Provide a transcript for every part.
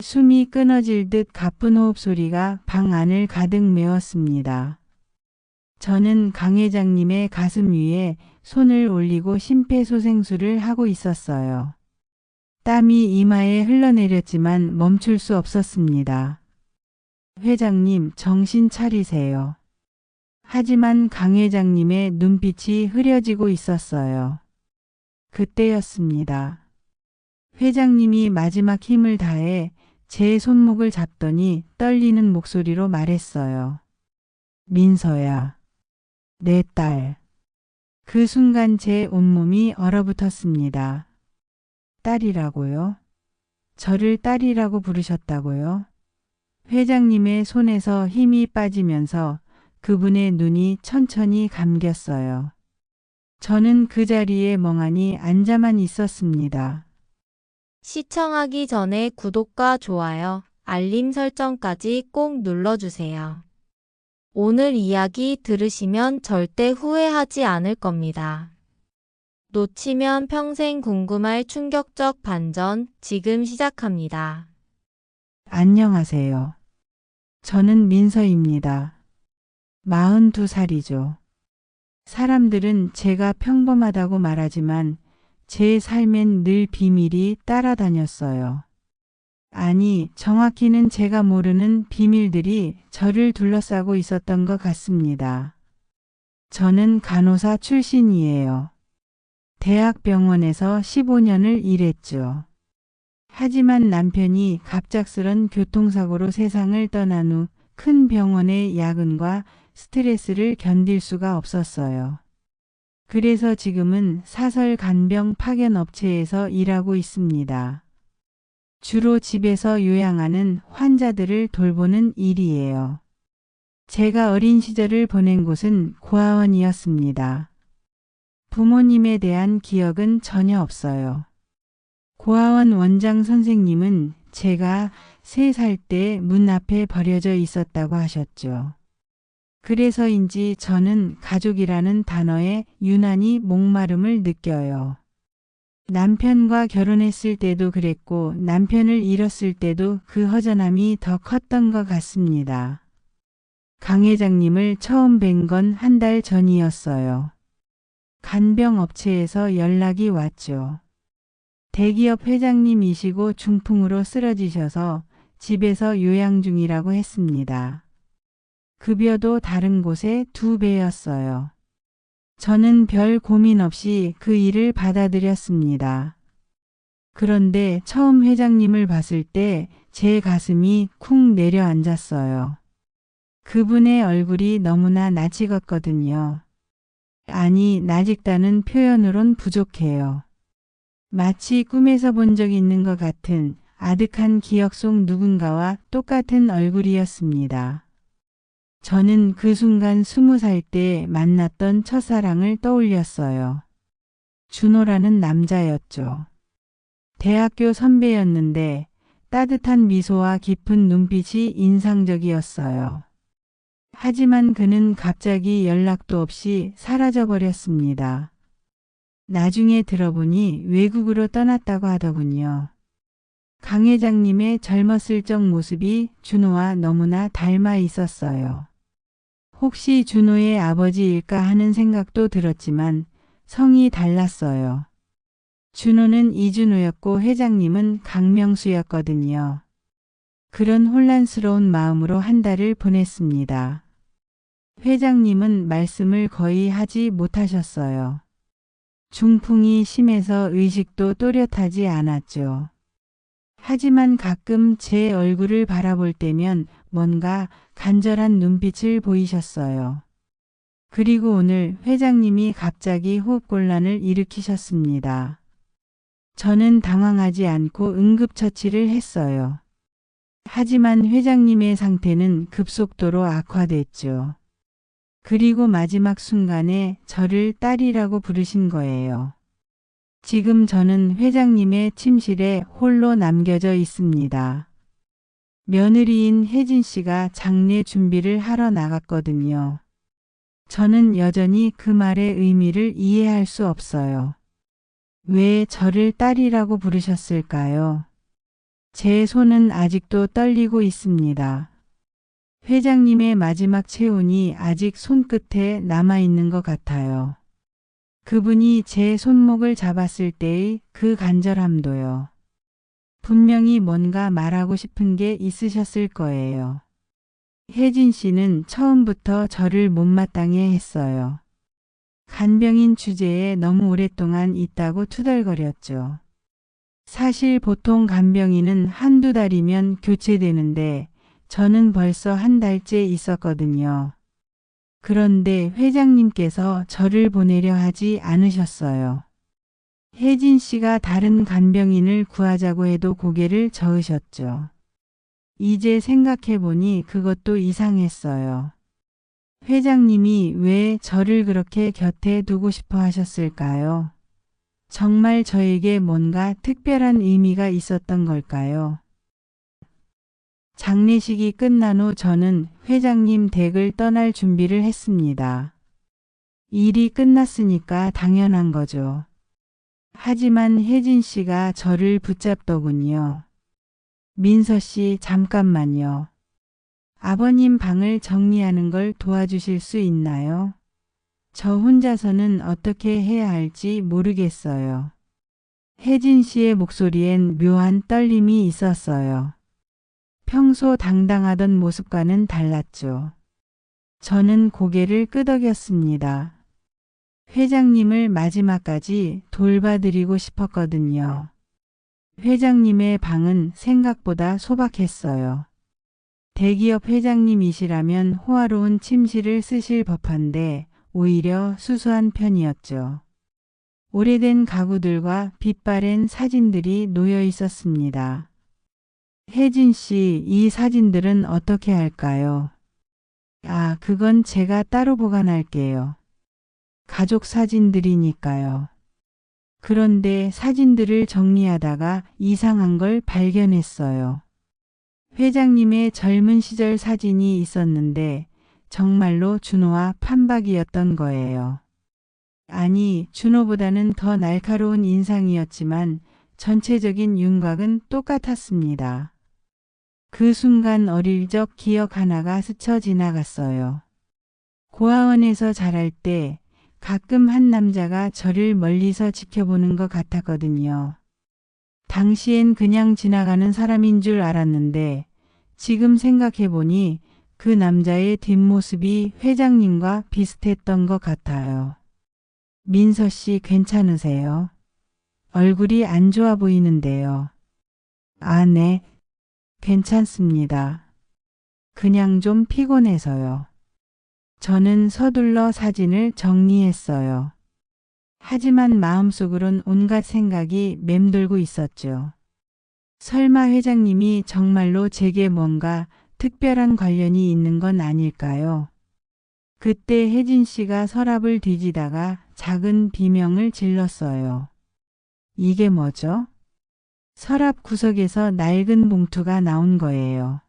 숨이 끊어질 듯 가쁜 호흡 소리가 방 안을 가득 메웠습니다. 저는 강 회장님의 가슴 위에 손을 올리고 심폐소생술을 하고 있었어요. 땀이 이마에 흘러내렸지만 멈출 수 없었습니다. 회장님, 정신 차리세요. 하지만 강 회장님의 눈빛이 흐려지고 있었어요. 그때였습니다. 회장님이 마지막 힘을 다해 제 손목을 잡더니 떨리는 목소리로 말했어요. 민서야, 내 딸. 그 순간 제 온몸이 얼어붙었습니다. 딸이라고요? 저를 딸이라고 부르셨다고요? 회장님의 손에서 힘이 빠지면서 그분의 눈이 천천히 감겼어요. 저는 그 자리에 멍하니 앉아만 있었습니다. 시청하기 전에 구독과 좋아요, 알림 설정까지 꼭 눌러주세요. 오늘 이야기 들으시면 절대 후회하지 않을 겁니다. 놓치면 평생 궁금할 충격적 반전 지금 시작합니다. 안녕하세요. 저는 민서입니다. 42살이죠. 사람들은 제가 평범하다고 말하지만 제 삶엔 늘 비밀이 따라다녔어요. 아니, 정확히는 제가 모르는 비밀들이 저를 둘러싸고 있었던 것 같습니다. 저는 간호사 출신이에요. 대학병원에서 15년을 일했죠. 하지만 남편이 갑작스런 교통사고로 세상을 떠난 후 큰 병원의 야근과 스트레스를 견딜 수가 없었어요. 그래서 지금은 사설 간병 파견 업체에서 일하고 있습니다. 주로 집에서 요양하는 환자들을 돌보는 일이에요. 제가 어린 시절을 보낸 곳은 고아원이었습니다. 부모님에 대한 기억은 전혀 없어요. 고아원 원장 선생님은 제가 3살 때 문 앞에 버려져 있었다고 하셨죠. 그래서인지 저는 가족이라는 단어에 유난히 목마름을 느껴요. 남편과 결혼했을 때도 그랬고 남편을 잃었을 때도 그 허전함이 더 컸던 것 같습니다. 강 회장님을 처음 뵌 건 한 달 전이었어요. 간병업체에서 연락이 왔죠. 대기업 회장님이시고 중풍으로 쓰러지셔서 집에서 요양 중이라고 했습니다. 급여도 다른 곳의 2배였어요. 저는 별 고민 없이 그 일을 받아들였습니다. 그런데 처음 회장님을 봤을 때 제 가슴이 쿵 내려앉았어요. 그분의 얼굴이 너무나 낯익었거든요. 아니, 낯익다는 표현으론 부족해요. 마치 꿈에서 본 적 있는 것 같은 아득한 기억 속 누군가와 똑같은 얼굴이었습니다. 저는 그 순간 20살 때 만났던 첫사랑을 떠올렸어요. 준호라는 남자였죠. 대학교 선배였는데 따뜻한 미소와 깊은 눈빛이 인상적이었어요. 하지만 그는 갑자기 연락도 없이 사라져버렸습니다. 나중에 들어보니 외국으로 떠났다고 하더군요. 강 회장님의 젊었을 적 모습이 준호와 너무나 닮아 있었어요. 혹시 준호의 아버지일까 하는 생각도 들었지만 성이 달랐어요. 준호는 이준호였고 회장님은 강명수였거든요. 그런 혼란스러운 마음으로 한 달을 보냈습니다. 회장님은 말씀을 거의 하지 못하셨어요. 중풍이 심해서 의식도 또렷하지 않았죠. 하지만 가끔 제 얼굴을 바라볼 때면 뭔가 간절한 눈빛을 보이셨어요. 그리고 오늘 회장님이 갑자기 호흡곤란을 일으키셨습니다. 저는 당황하지 않고 응급처치를 했어요. 하지만 회장님의 상태는 급속도로 악화됐죠. 그리고 마지막 순간에 저를 딸이라고 부르신 거예요. 지금 저는 회장님의 침실에 홀로 남겨져 있습니다. 며느리인 혜진 씨가 장례 준비를 하러 나갔거든요. 저는 여전히 그 말의 의미를 이해할 수 없어요. 왜 저를 딸이라고 부르셨을까요? 제 손은 아직도 떨리고 있습니다. 회장님의 마지막 체온이 아직 손끝에 남아있는 것 같아요. 그분이 제 손목을 잡았을 때의 그 간절함도요. 분명히 뭔가 말하고 싶은 게 있으셨을 거예요. 혜진 씨는 처음부터 저를 못마땅해 했어요. 간병인 주제에 너무 오랫동안 있다고 투덜거렸죠. 사실 보통 간병인은 한두 달이면 교체되는데 저는 벌써 한 달째 있었거든요. 그런데 회장님께서 저를 보내려 하지 않으셨어요. 혜진 씨가 다른 간병인을 구하자고 해도 고개를 저으셨죠. 이제 생각해보니 그것도 이상했어요. 회장님이 왜 저를 그렇게 곁에 두고 싶어 하셨을까요? 정말 저에게 뭔가 특별한 의미가 있었던 걸까요? 장례식이 끝난 후 저는 회장님 댁을 떠날 준비를 했습니다. 일이 끝났으니까 당연한 거죠. 하지만 혜진 씨가 저를 붙잡더군요. 민서 씨, 잠깐만요. 아버님 방을 정리하는 걸 도와주실 수 있나요? 저 혼자서는 어떻게 해야 할지 모르겠어요. 혜진 씨의 목소리엔 묘한 떨림이 있었어요. 평소 당당하던 모습과는 달랐죠. 저는 고개를 끄덕였습니다. 회장님을 마지막까지 돌봐드리고 싶었거든요. 회장님의 방은 생각보다 소박했어요. 대기업 회장님이시라면 호화로운 침실을 쓰실 법한데 오히려 수수한 편이었죠. 오래된 가구들과 빛바랜 사진들이 놓여 있었습니다. 혜진 씨, 이 사진들은 어떻게 할까요? 아, 그건 제가 따로 보관할게요. 가족 사진들이니까요. 그런데 사진들을 정리하다가 이상한 걸 발견했어요. 회장님의 젊은 시절 사진이 있었는데 정말로 준호와 판박이었던 거예요. 아니, 준호보다는 더 날카로운 인상이었지만 전체적인 윤곽은 똑같았습니다. 그 순간 어릴 적 기억 하나가 스쳐 지나갔어요. 고아원에서 자랄 때 가끔 한 남자가 저를 멀리서 지켜보는 것 같았거든요. 당시엔 그냥 지나가는 사람인 줄 알았는데 지금 생각해보니 그 남자의 뒷모습이 회장님과 비슷했던 것 같아요. 민서 씨 괜찮으세요? 얼굴이 안 좋아 보이는데요. 아, 네. 괜찮습니다. 그냥 좀 피곤해서요. 저는 서둘러 사진을 정리했어요. 하지만 마음속으론 온갖 생각이 맴돌고 있었죠. 설마 회장님이 정말로 제게 뭔가 특별한 관련이 있는 건 아닐까요? 그때 혜진 씨가 서랍을 뒤지다가 작은 비명을 질렀어요. 이게 뭐죠? 서랍 구석에서 낡은 봉투가 나온 거예요.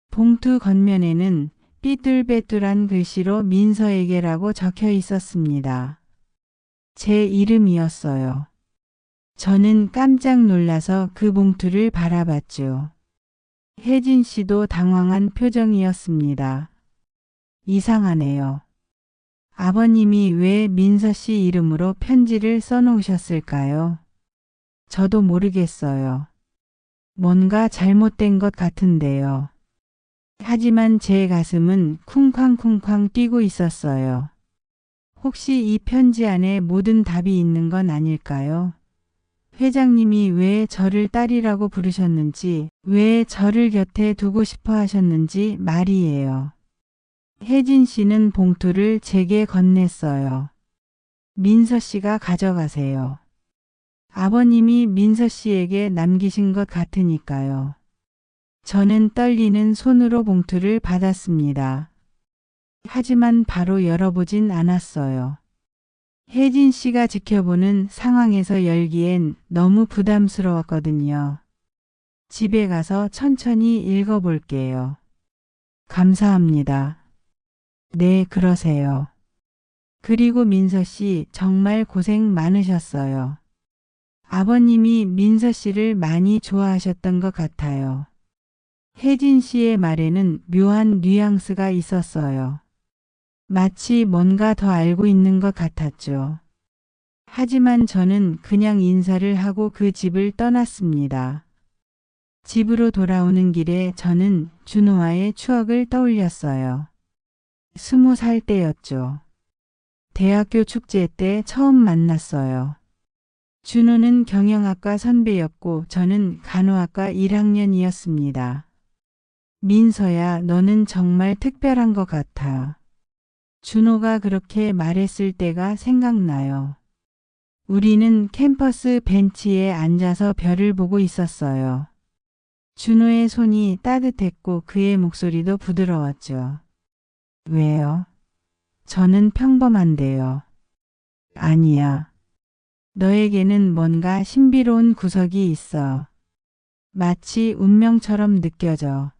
봉투 겉면에는 삐뚤빼뚤한 글씨로 민서에게라고 적혀 있었습니다. 제 이름이었어요. 저는 깜짝 놀라서 그 봉투를 바라봤죠. 혜진 씨도 당황한 표정이었습니다. 이상하네요. 아버님이 왜 민서 씨 이름으로 편지를 써놓으셨을까요? 저도 모르겠어요. 뭔가 잘못된 것 같은데요. 하지만 제 가슴은 쿵쾅쿵쾅 뛰고 있었어요. 혹시 이 편지 안에 모든 답이 있는 건 아닐까요? 회장님이 왜 저를 딸이라고 부르셨는지, 왜 저를 곁에 두고 싶어 하셨는지 말이에요. 혜진 씨는 봉투를 제게 건넸어요. 민서 씨가 가져가세요. 아버님이 민서 씨에게 남기신 것 같으니까요. 저는 떨리는 손으로 봉투를 받았습니다. 하지만 바로 열어보진 않았어요. 혜진 씨가 지켜보는 상황에서 열기엔 너무 부담스러웠거든요. 집에 가서 천천히 읽어볼게요. 감사합니다. 네, 그러세요. 그리고 민서 씨 정말 고생 많으셨어요. 아버님이 민서 씨를 많이 좋아하셨던 것 같아요. 혜진 씨의 말에는 묘한 뉘앙스가 있었어요. 마치 뭔가 더 알고 있는 것 같았죠. 하지만 저는 그냥 인사를 하고 그 집을 떠났습니다. 집으로 돌아오는 길에 저는 준호와의 추억을 떠올렸어요. 20살 때였죠. 대학교 축제 때 처음 만났어요. 준호는 경영학과 선배였고 저는 간호학과 1학년이었습니다. 민서야, 너는 정말 특별한 것 같아. 준호가 그렇게 말했을 때가 생각나요. 우리는 캠퍼스 벤치에 앉아서 별을 보고 있었어요. 준호의 손이 따뜻했고 그의 목소리도 부드러웠죠. 왜요? 저는 평범한데요. 아니야. 너에게는 뭔가 신비로운 구석이 있어. 마치 운명처럼 느껴져.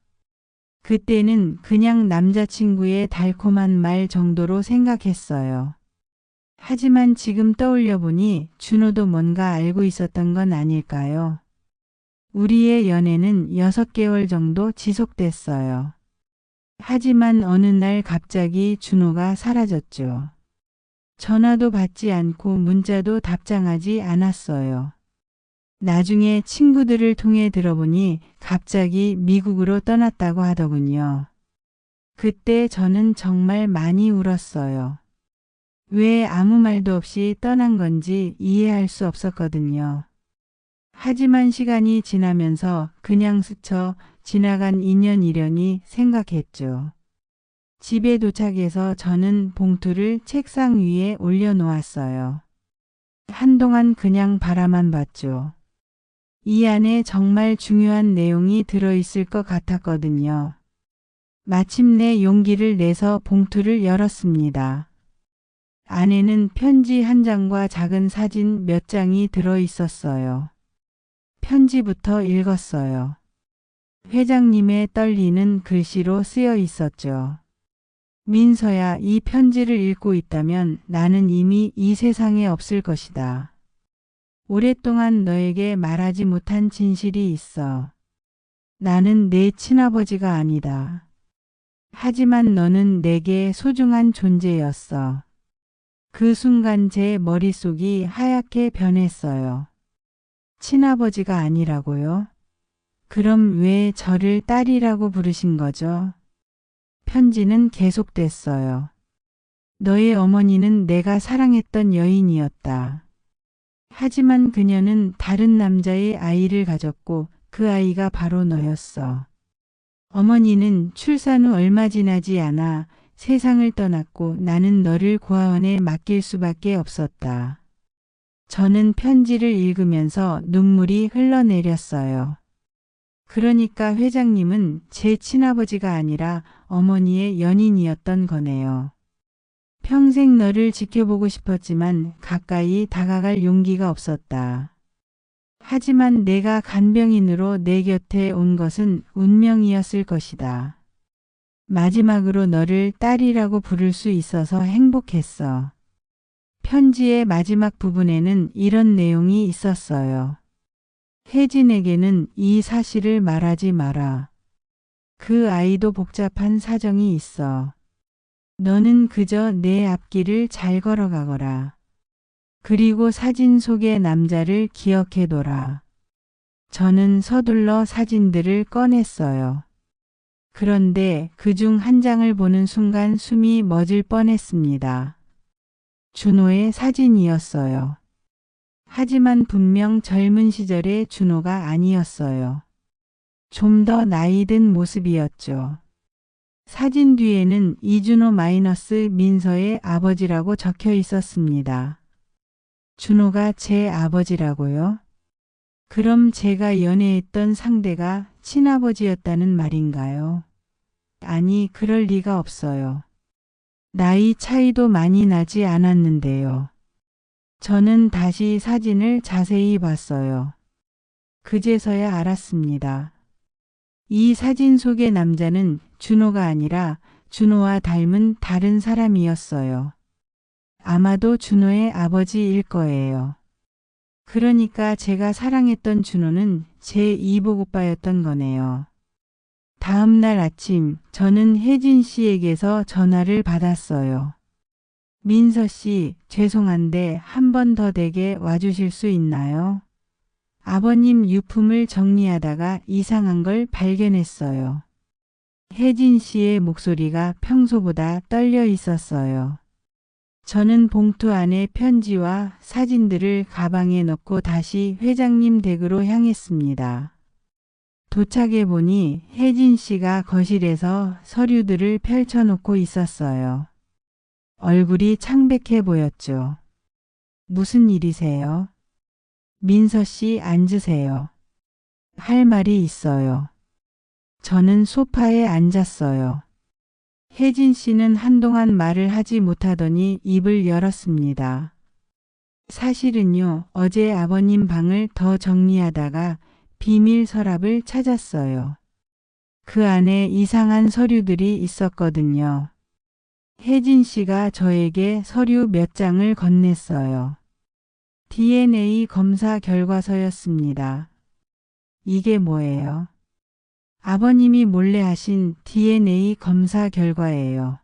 그때는 그냥 남자친구의 달콤한 말 정도로 생각했어요. 하지만 지금 떠올려 보니 준호도 뭔가 알고 있었던 건 아닐까요? 우리의 연애는 6개월 정도 지속됐어요. 하지만 어느 날 갑자기 준호가 사라졌죠. 전화도 받지 않고 문자도 답장하지 않았어요. 나중에 친구들을 통해 들어보니 갑자기 미국으로 떠났다고 하더군요. 그때 저는 정말 많이 울었어요. 왜 아무 말도 없이 떠난 건지 이해할 수 없었거든요. 하지만 시간이 지나면서 그냥 스쳐 지나간 인연이려니 생각했죠. 집에 도착해서 저는 봉투를 책상 위에 올려놓았어요. 한동안 그냥 바라만 봤죠. 이 안에 정말 중요한 내용이 들어있을 것 같았거든요. 마침내 용기를 내서 봉투를 열었습니다. 안에는 편지 한 장과 작은 사진 몇 장이 들어있었어요. 편지부터 읽었어요. 회장님의 떨리는 글씨로 쓰여 있었죠. 민서야, 이 편지를 읽고 있다면 나는 이미 이 세상에 없을 것이다. 오랫동안 너에게 말하지 못한 진실이 있어. 나는 내 친아버지가 아니다. 하지만 너는 내게 소중한 존재였어. 그 순간 제 머릿속이 하얗게 변했어요. 친아버지가 아니라고요? 그럼 왜 저를 딸이라고 부르신 거죠? 편지는 계속됐어요. 너의 어머니는 내가 사랑했던 여인이었다. 하지만 그녀는 다른 남자의 아이를 가졌고 그 아이가 바로 너였어. 어머니는 출산 후 얼마 지나지 않아 세상을 떠났고 나는 너를 고아원에 맡길 수밖에 없었다. 저는 편지를 읽으면서 눈물이 흘러내렸어요. 그러니까 회장님은 제 친아버지가 아니라 어머니의 연인이었던 거네요. 평생 너를 지켜보고 싶었지만 가까이 다가갈 용기가 없었다. 하지만 내가 간병인으로 내 곁에 온 것은 운명이었을 것이다. 마지막으로 너를 딸이라고 부를 수 있어서 행복했어. 편지의 마지막 부분에는 이런 내용이 있었어요. 혜진에게는 이 사실을 말하지 마라. 그 아이도 복잡한 사정이 있어. 너는 그저 내 앞길을 잘 걸어가거라. 그리고 사진 속의 남자를 기억해둬라. 저는 서둘러 사진들을 꺼냈어요. 그런데 그중 한 장을 보는 순간 숨이 멎을 뻔했습니다. 준호의 사진이었어요. 하지만 분명 젊은 시절의 준호가 아니었어요. 좀 더 나이 든 모습이었죠. 사진 뒤에는 이준호 마이너스 민서의 아버지라고 적혀 있었습니다. 준호가 제 아버지라고요? 그럼 제가 연애했던 상대가 친아버지였다는 말인가요? 아니, 그럴 리가 없어요. 나이 차이도 많이 나지 않았는데요. 저는 다시 사진을 자세히 봤어요. 그제서야 알았습니다. 이 사진 속의 남자는 준호가 아니라 준호와 닮은 다른 사람이었어요. 아마도 준호의 아버지일 거예요. 그러니까 제가 사랑했던 준호는 제 이복 오빠였던 거네요. 다음 날 아침 저는 혜진 씨에게서 전화를 받았어요. 민서 씨, 죄송한데 한 번 더 댁에 와주실 수 있나요? 아버님 유품을 정리하다가 이상한 걸 발견했어요. 혜진 씨의 목소리가 평소보다 떨려 있었어요. 저는 봉투 안에 편지와 사진들을 가방에 넣고 다시 회장님 댁으로 향했습니다. 도착해 보니 혜진 씨가 거실에서 서류들을 펼쳐놓고 있었어요. 얼굴이 창백해 보였죠. 무슨 일이세요? 민서 씨 앉으세요. 할 말이 있어요. 저는 소파에 앉았어요. 혜진 씨는 한동안 말을 하지 못하더니 입을 열었습니다. 사실은요, 어제 아버님 방을 더 정리하다가 비밀 서랍을 찾았어요. 그 안에 이상한 서류들이 있었거든요. 혜진 씨가 저에게 서류 몇 장을 건넸어요. DNA 검사 결과서였습니다. 이게 뭐예요? 아버님이 몰래 하신 DNA 검사 결과예요.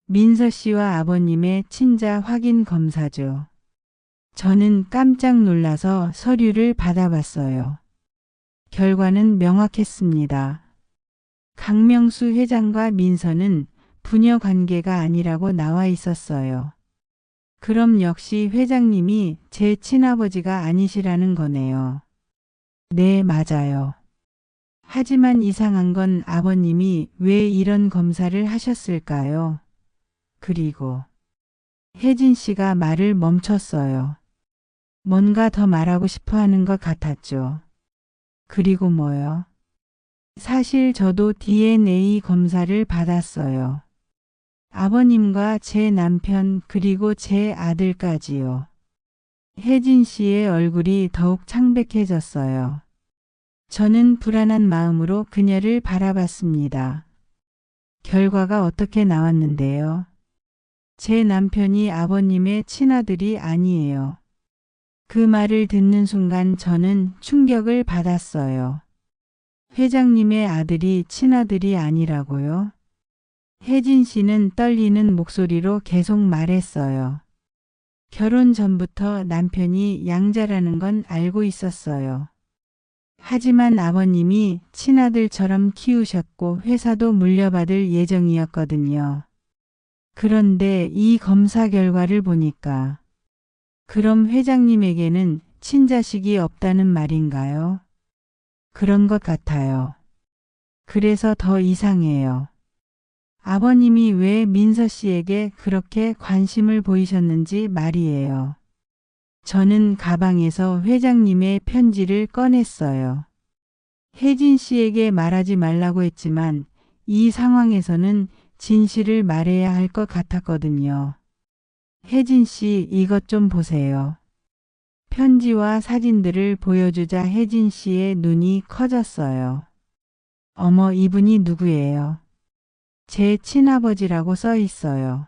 민서 씨와 아버님의 친자 확인 검사죠. 저는 깜짝 놀라서 서류를 받아봤어요. 결과는 명확했습니다. 강명수 회장과 민서는 부녀 관계가 아니라고 나와 있었어요. 그럼 역시 회장님이 제 친아버지가 아니시라는 거네요. 네, 맞아요. 하지만 이상한 건 아버님이 왜 이런 검사를 하셨을까요? 그리고 혜진 씨가 말을 멈췄어요. 뭔가 더 말하고 싶어 하는 것 같았죠. 그리고 뭐요? 사실 저도 DNA 검사를 받았어요. 아버님과 제 남편 그리고 제 아들까지요. 혜진 씨의 얼굴이 더욱 창백해졌어요. 저는 불안한 마음으로 그녀를 바라봤습니다. 결과가 어떻게 나왔는데요? 제 남편이 아버님의 친아들이 아니에요. 그 말을 듣는 순간 저는 충격을 받았어요. 회장님의 아들이 친아들이 아니라고요? 혜진 씨는 떨리는 목소리로 계속 말했어요. 결혼 전부터 남편이 양자라는 건 알고 있었어요. 하지만 아버님이 친아들처럼 키우셨고 회사도 물려받을 예정이었거든요. 그런데 이 검사 결과를 보니까 그럼 회장님에게는 친자식이 없다는 말인가요? 그런 것 같아요. 그래서 더 이상해요. 아버님이 왜 민서 씨에게 그렇게 관심을 보이셨는지 말이에요. 저는 가방에서 회장님의 편지를 꺼냈어요. 혜진 씨에게 말하지 말라고 했지만 이 상황에서는 진실을 말해야 할 것 같았거든요. 혜진 씨, 이것 좀 보세요. 편지와 사진들을 보여주자 혜진 씨의 눈이 커졌어요. 어머, 이분이 누구예요? 제 친아버지라고 써 있어요.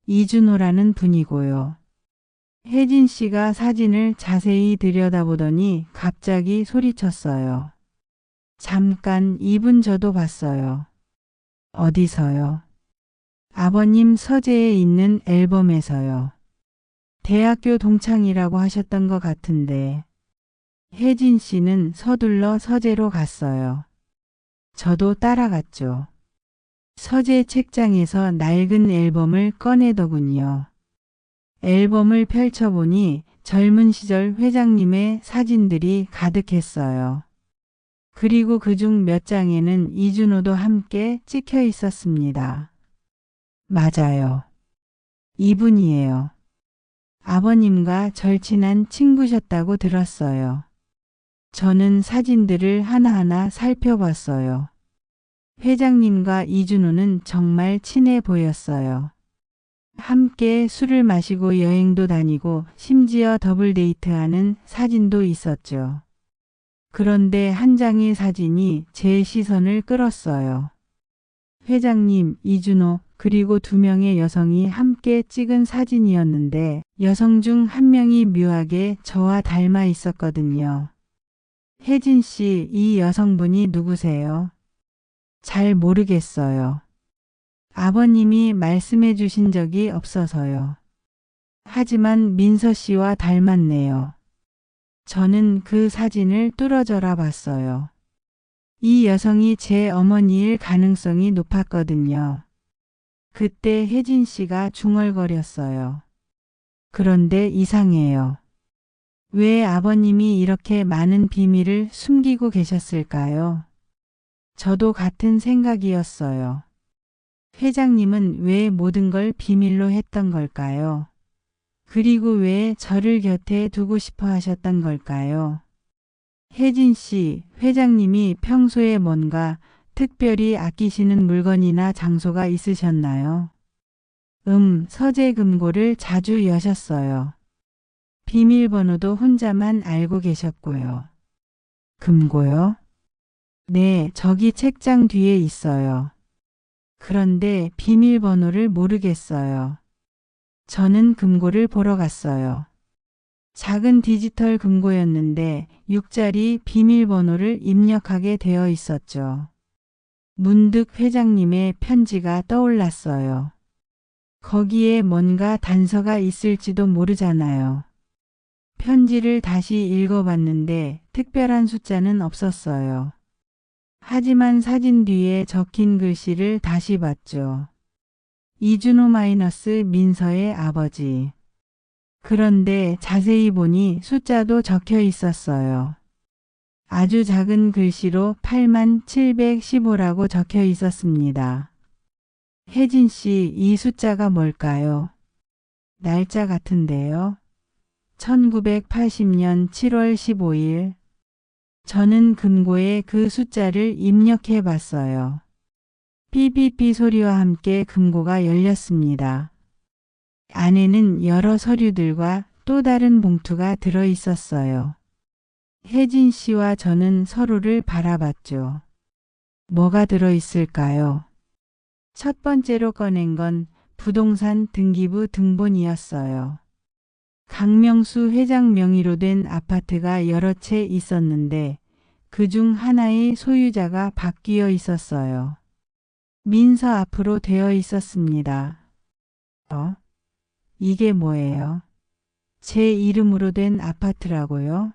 이준호라는 분이고요. 혜진 씨가 사진을 자세히 들여다보더니 갑자기 소리쳤어요. 잠깐, 이분 저도 봤어요. 어디서요? 아버님 서재에 있는 앨범에서요. 대학교 동창이라고 하셨던 것 같은데. 혜진 씨는 서둘러 서재로 갔어요. 저도 따라갔죠. 서재 책장에서 낡은 앨범을 꺼내더군요. 앨범을 펼쳐보니 젊은 시절 회장님의 사진들이 가득했어요. 그리고 그중 몇 장에는 이준호도 함께 찍혀 있었습니다. 맞아요. 이분이에요. 아버님과 절친한 친구셨다고 들었어요. 저는 사진들을 하나하나 살펴봤어요. 회장님과 이준호는 정말 친해 보였어요. 함께 술을 마시고 여행도 다니고 심지어 더블 데이트하는 사진도 있었죠. 그런데 한 장의 사진이 제 시선을 끌었어요. 회장님, 이준호, 그리고 2명의 여성이 함께 찍은 사진이었는데 여성 중 한 명이 묘하게 저와 닮아 있었거든요. 혜진 씨, 이 여성분이 누구세요? 잘 모르겠어요. 아버님이 말씀해 주신 적이 없어서요. 하지만 민서 씨와 닮았네요. 저는 그 사진을 뚫어져라 봤어요. 이 여성이 제 어머니일 가능성이 높았거든요. 그때 혜진 씨가 중얼거렸어요. 그런데 이상해요. 왜 아버님이 이렇게 많은 비밀을 숨기고 계셨을까요? 저도 같은 생각이었어요. 회장님은 왜 모든 걸 비밀로 했던 걸까요? 그리고 왜 저를 곁에 두고 싶어 하셨던 걸까요? 혜진 씨, 회장님이 평소에 뭔가 특별히 아끼시는 물건이나 장소가 있으셨나요? 서재 금고를 자주 여셨어요. 비밀번호도 혼자만 알고 계셨고요. 금고요? 네, 저기 책장 뒤에 있어요. 그런데 비밀번호를 모르겠어요. 저는 금고를 보러 갔어요. 작은 디지털 금고였는데 6자리 비밀번호를 입력하게 되어 있었죠. 문득 회장님의 편지가 떠올랐어요. 거기에 뭔가 단서가 있을지도 모르잖아요. 편지를 다시 읽어봤는데 특별한 숫자는 없었어요. 하지만 사진 뒤에 적힌 글씨를 다시 봤죠. 이준호 마이너스 민서의 아버지. 그런데 자세히 보니 숫자도 적혀 있었어요. 아주 작은 글씨로 8715라고 적혀 있었습니다. 혜진 씨, 이 숫자가 뭘까요? 날짜 같은데요. 1980년 7월 15일. 저는 금고에 그 숫자를 입력해 봤어요. 삐삐삐 소리와 함께 금고가 열렸습니다. 안에는 여러 서류들과 또 다른 봉투가 들어 있었어요. 혜진 씨와 저는 서로를 바라봤죠. 뭐가 들어 있을까요? 첫 번째로 꺼낸 건 부동산 등기부 등본이었어요. 강명수 회장 명의로 된 아파트가 여러 채 있었는데 그중 하나의 소유자가 바뀌어 있었어요. 민서 앞으로 되어 있었습니다. 이게 뭐예요? 제 이름으로 된 아파트라고요?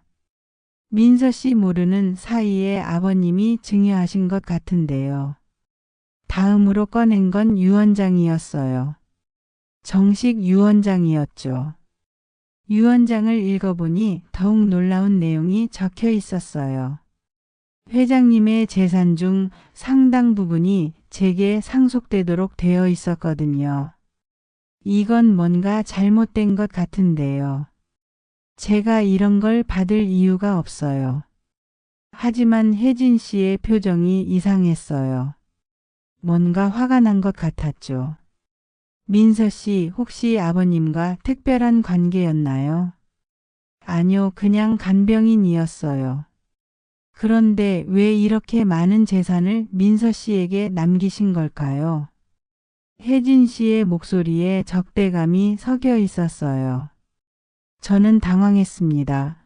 민서 씨 모르는 사이에 아버님이 증여하신 것 같은데요. 다음으로 꺼낸 건 유언장이었어요. 정식 유언장이었죠. 유언장을 읽어보니 더욱 놀라운 내용이 적혀 있었어요. 회장님의 재산 중 상당 부분이 제게 상속되도록 되어 있었거든요. 이건 뭔가 잘못된 것 같은데요. 제가 이런 걸 받을 이유가 없어요. 하지만 혜진 씨의 표정이 이상했어요. 뭔가 화가 난 것 같았죠. 민서 씨, 혹시 아버님과 특별한 관계였나요? 아니요, 그냥 간병인이었어요. 그런데 왜 이렇게 많은 재산을 민서 씨에게 남기신 걸까요? 혜진 씨의 목소리에 적대감이 섞여 있었어요. 저는 당황했습니다.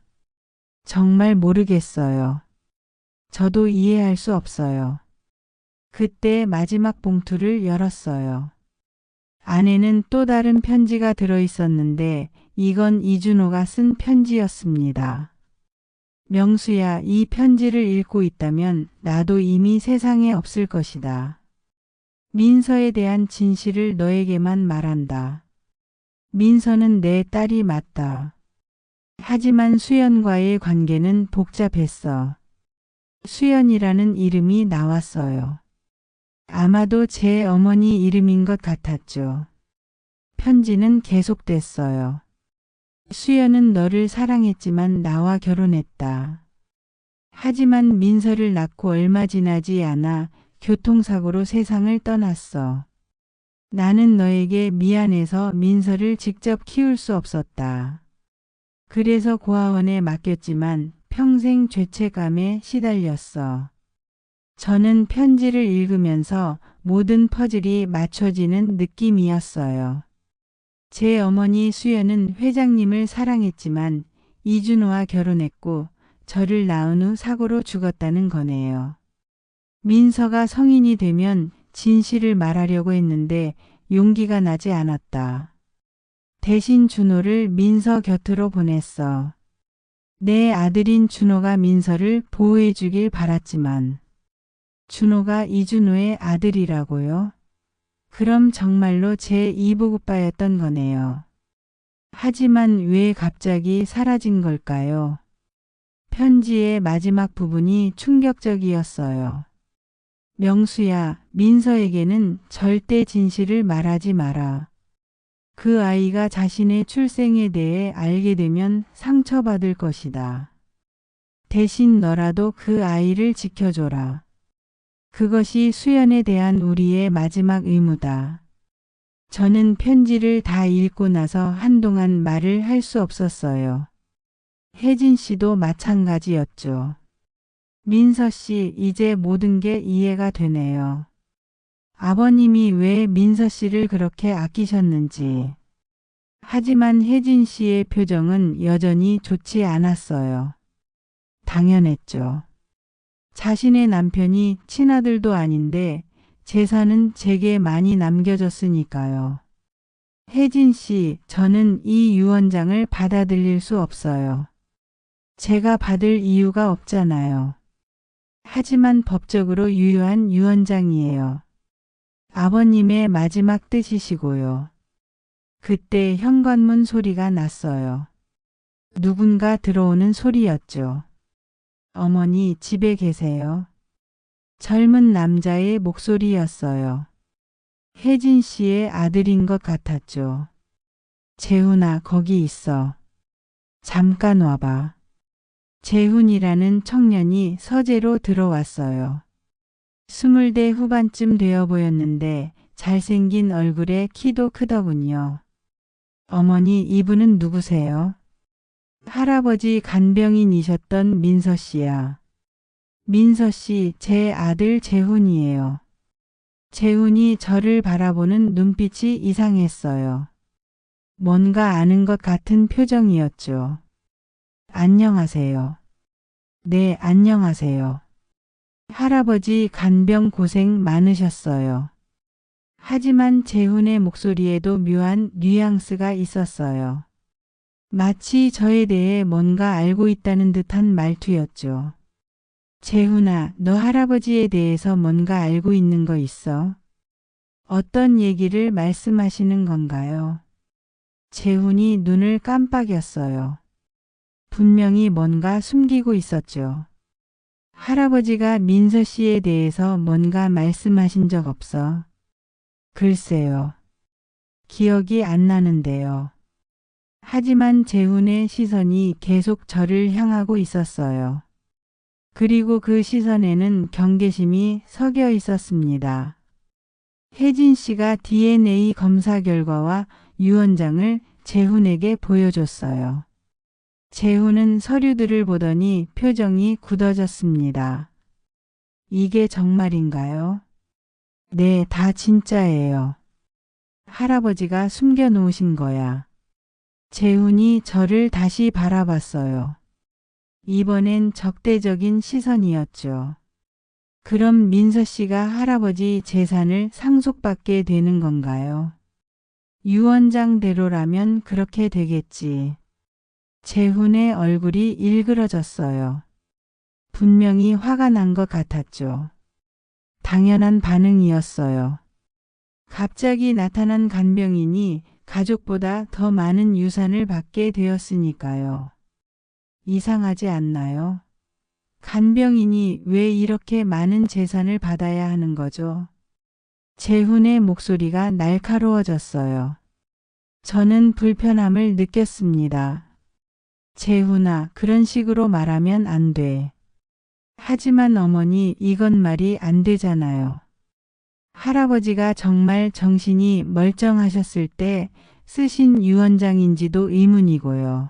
정말 모르겠어요. 저도 이해할 수 없어요. 그때 마지막 봉투를 열었어요. 안에는 또 다른 편지가 들어 있었는데 이건 이준호가 쓴 편지였습니다. 명수야, 이 편지를 읽고 있다면 나도 이미 세상에 없을 것이다. 민서에 대한 진실을 너에게만 말한다. 민서는 내 딸이 맞다. 하지만 수연과의 관계는 복잡했어. 수연이라는 이름이 나왔어요. 아마도 제 어머니 이름인 것 같았죠. 편지는 계속됐어요. 수연은 너를 사랑했지만 나와 결혼했다. 하지만 민서를 낳고 얼마 지나지 않아 교통사고로 세상을 떠났어. 나는 너에게 미안해서 민서를 직접 키울 수 없었다. 그래서 고아원에 맡겼지만 평생 죄책감에 시달렸어. 저는 편지를 읽으면서 모든 퍼즐이 맞춰지는 느낌이었어요. 제 어머니 수연은 회장님을 사랑했지만 이준호와 결혼했고 저를 낳은 후 사고로 죽었다는 거네요. 민서가 성인이 되면 진실을 말하려고 했는데 용기가 나지 않았다. 대신 준호를 민서 곁으로 보냈어. 내 아들인 준호가 민서를 보호해 주길 바랐지만 준호가 이준호의 아들이라고요? 그럼 정말로 제 이복오빠였던 거네요. 하지만 왜 갑자기 사라진 걸까요? 편지의 마지막 부분이 충격적이었어요. 명수야, 민서에게는 절대 진실을 말하지 마라. 그 아이가 자신의 출생에 대해 알게 되면 상처받을 것이다. 대신 너라도 그 아이를 지켜줘라. 그것이 수연에 대한 우리의 마지막 의무다. 저는 편지를 다 읽고 나서 한동안 말을 할 수 없었어요. 혜진 씨도 마찬가지였죠. 민서 씨, 이제 모든 게 이해가 되네요. 아버님이 왜 민서 씨를 그렇게 아끼셨는지. 하지만 혜진 씨의 표정은 여전히 좋지 않았어요. 당연했죠. 자신의 남편이 친아들도 아닌데 재산은 제게 많이 남겨졌으니까요. 혜진 씨, 저는 이 유언장을 받아들일 수 없어요. 제가 받을 이유가 없잖아요. 하지만 법적으로 유효한 유언장이에요. 아버님의 마지막 뜻이시고요. 그때 현관문 소리가 났어요. 누군가 들어오는 소리였죠. 어머니, 집에 계세요? 젊은 남자의 목소리였어요. 혜진 씨의 아들인 것 같았죠. 재훈아, 거기 있어. 잠깐 와봐. 재훈이라는 청년이 서재로 들어왔어요. 20대 후반쯤 되어 보였는데 잘생긴 얼굴에 키도 크더군요. 어머니, 이분은 누구세요? 할아버지 간병인이셨던 민서 씨야. 민서 씨, 제 아들 재훈이에요. 재훈이 저를 바라보는 눈빛이 이상했어요. 뭔가 아는 것 같은 표정이었죠. 안녕하세요. 네, 안녕하세요. 할아버지 간병 고생 많으셨어요. 하지만 재훈의 목소리에도 묘한 뉘앙스가 있었어요. 마치 저에 대해 뭔가 알고 있다는 듯한 말투였죠. 재훈아, 너 할아버지에 대해서 뭔가 알고 있는 거 있어? 어떤 얘기를 말씀하시는 건가요? 재훈이 눈을 깜빡였어요. 분명히 뭔가 숨기고 있었죠. 할아버지가 민서 씨에 대해서 뭔가 말씀하신 적 없어? 글쎄요. 기억이 안 나는데요. 하지만 재훈의 시선이 계속 저를 향하고 있었어요. 그리고 그 시선에는 경계심이 섞여 있었습니다. 혜진 씨가 DNA 검사 결과와 유언장을 재훈에게 보여줬어요. 재훈은 서류들을 보더니 표정이 굳어졌습니다. 이게 정말인가요? 네, 다 진짜예요. 할아버지가 숨겨놓으신 거야. 재훈이 저를 다시 바라봤어요. 이번엔 적대적인 시선이었죠. 그럼 민서 씨가 할아버지 재산을 상속받게 되는 건가요? 유언장대로라면 그렇게 되겠지. 재훈의 얼굴이 일그러졌어요. 분명히 화가 난 것 같았죠. 당연한 반응이었어요. 갑자기 나타난 간병인이 가족보다 더 많은 유산을 받게 되었으니까요. 이상하지 않나요? 간병인이 왜 이렇게 많은 재산을 받아야 하는 거죠? 재훈의 목소리가 날카로워졌어요. 저는 불편함을 느꼈습니다. 재훈아, 그런 식으로 말하면 안 돼. 하지만 어머니, 이건 말이 안 되잖아요. 할아버지가 정말 정신이 멀쩡하셨을 때 쓰신 유언장인지도 의문이고요.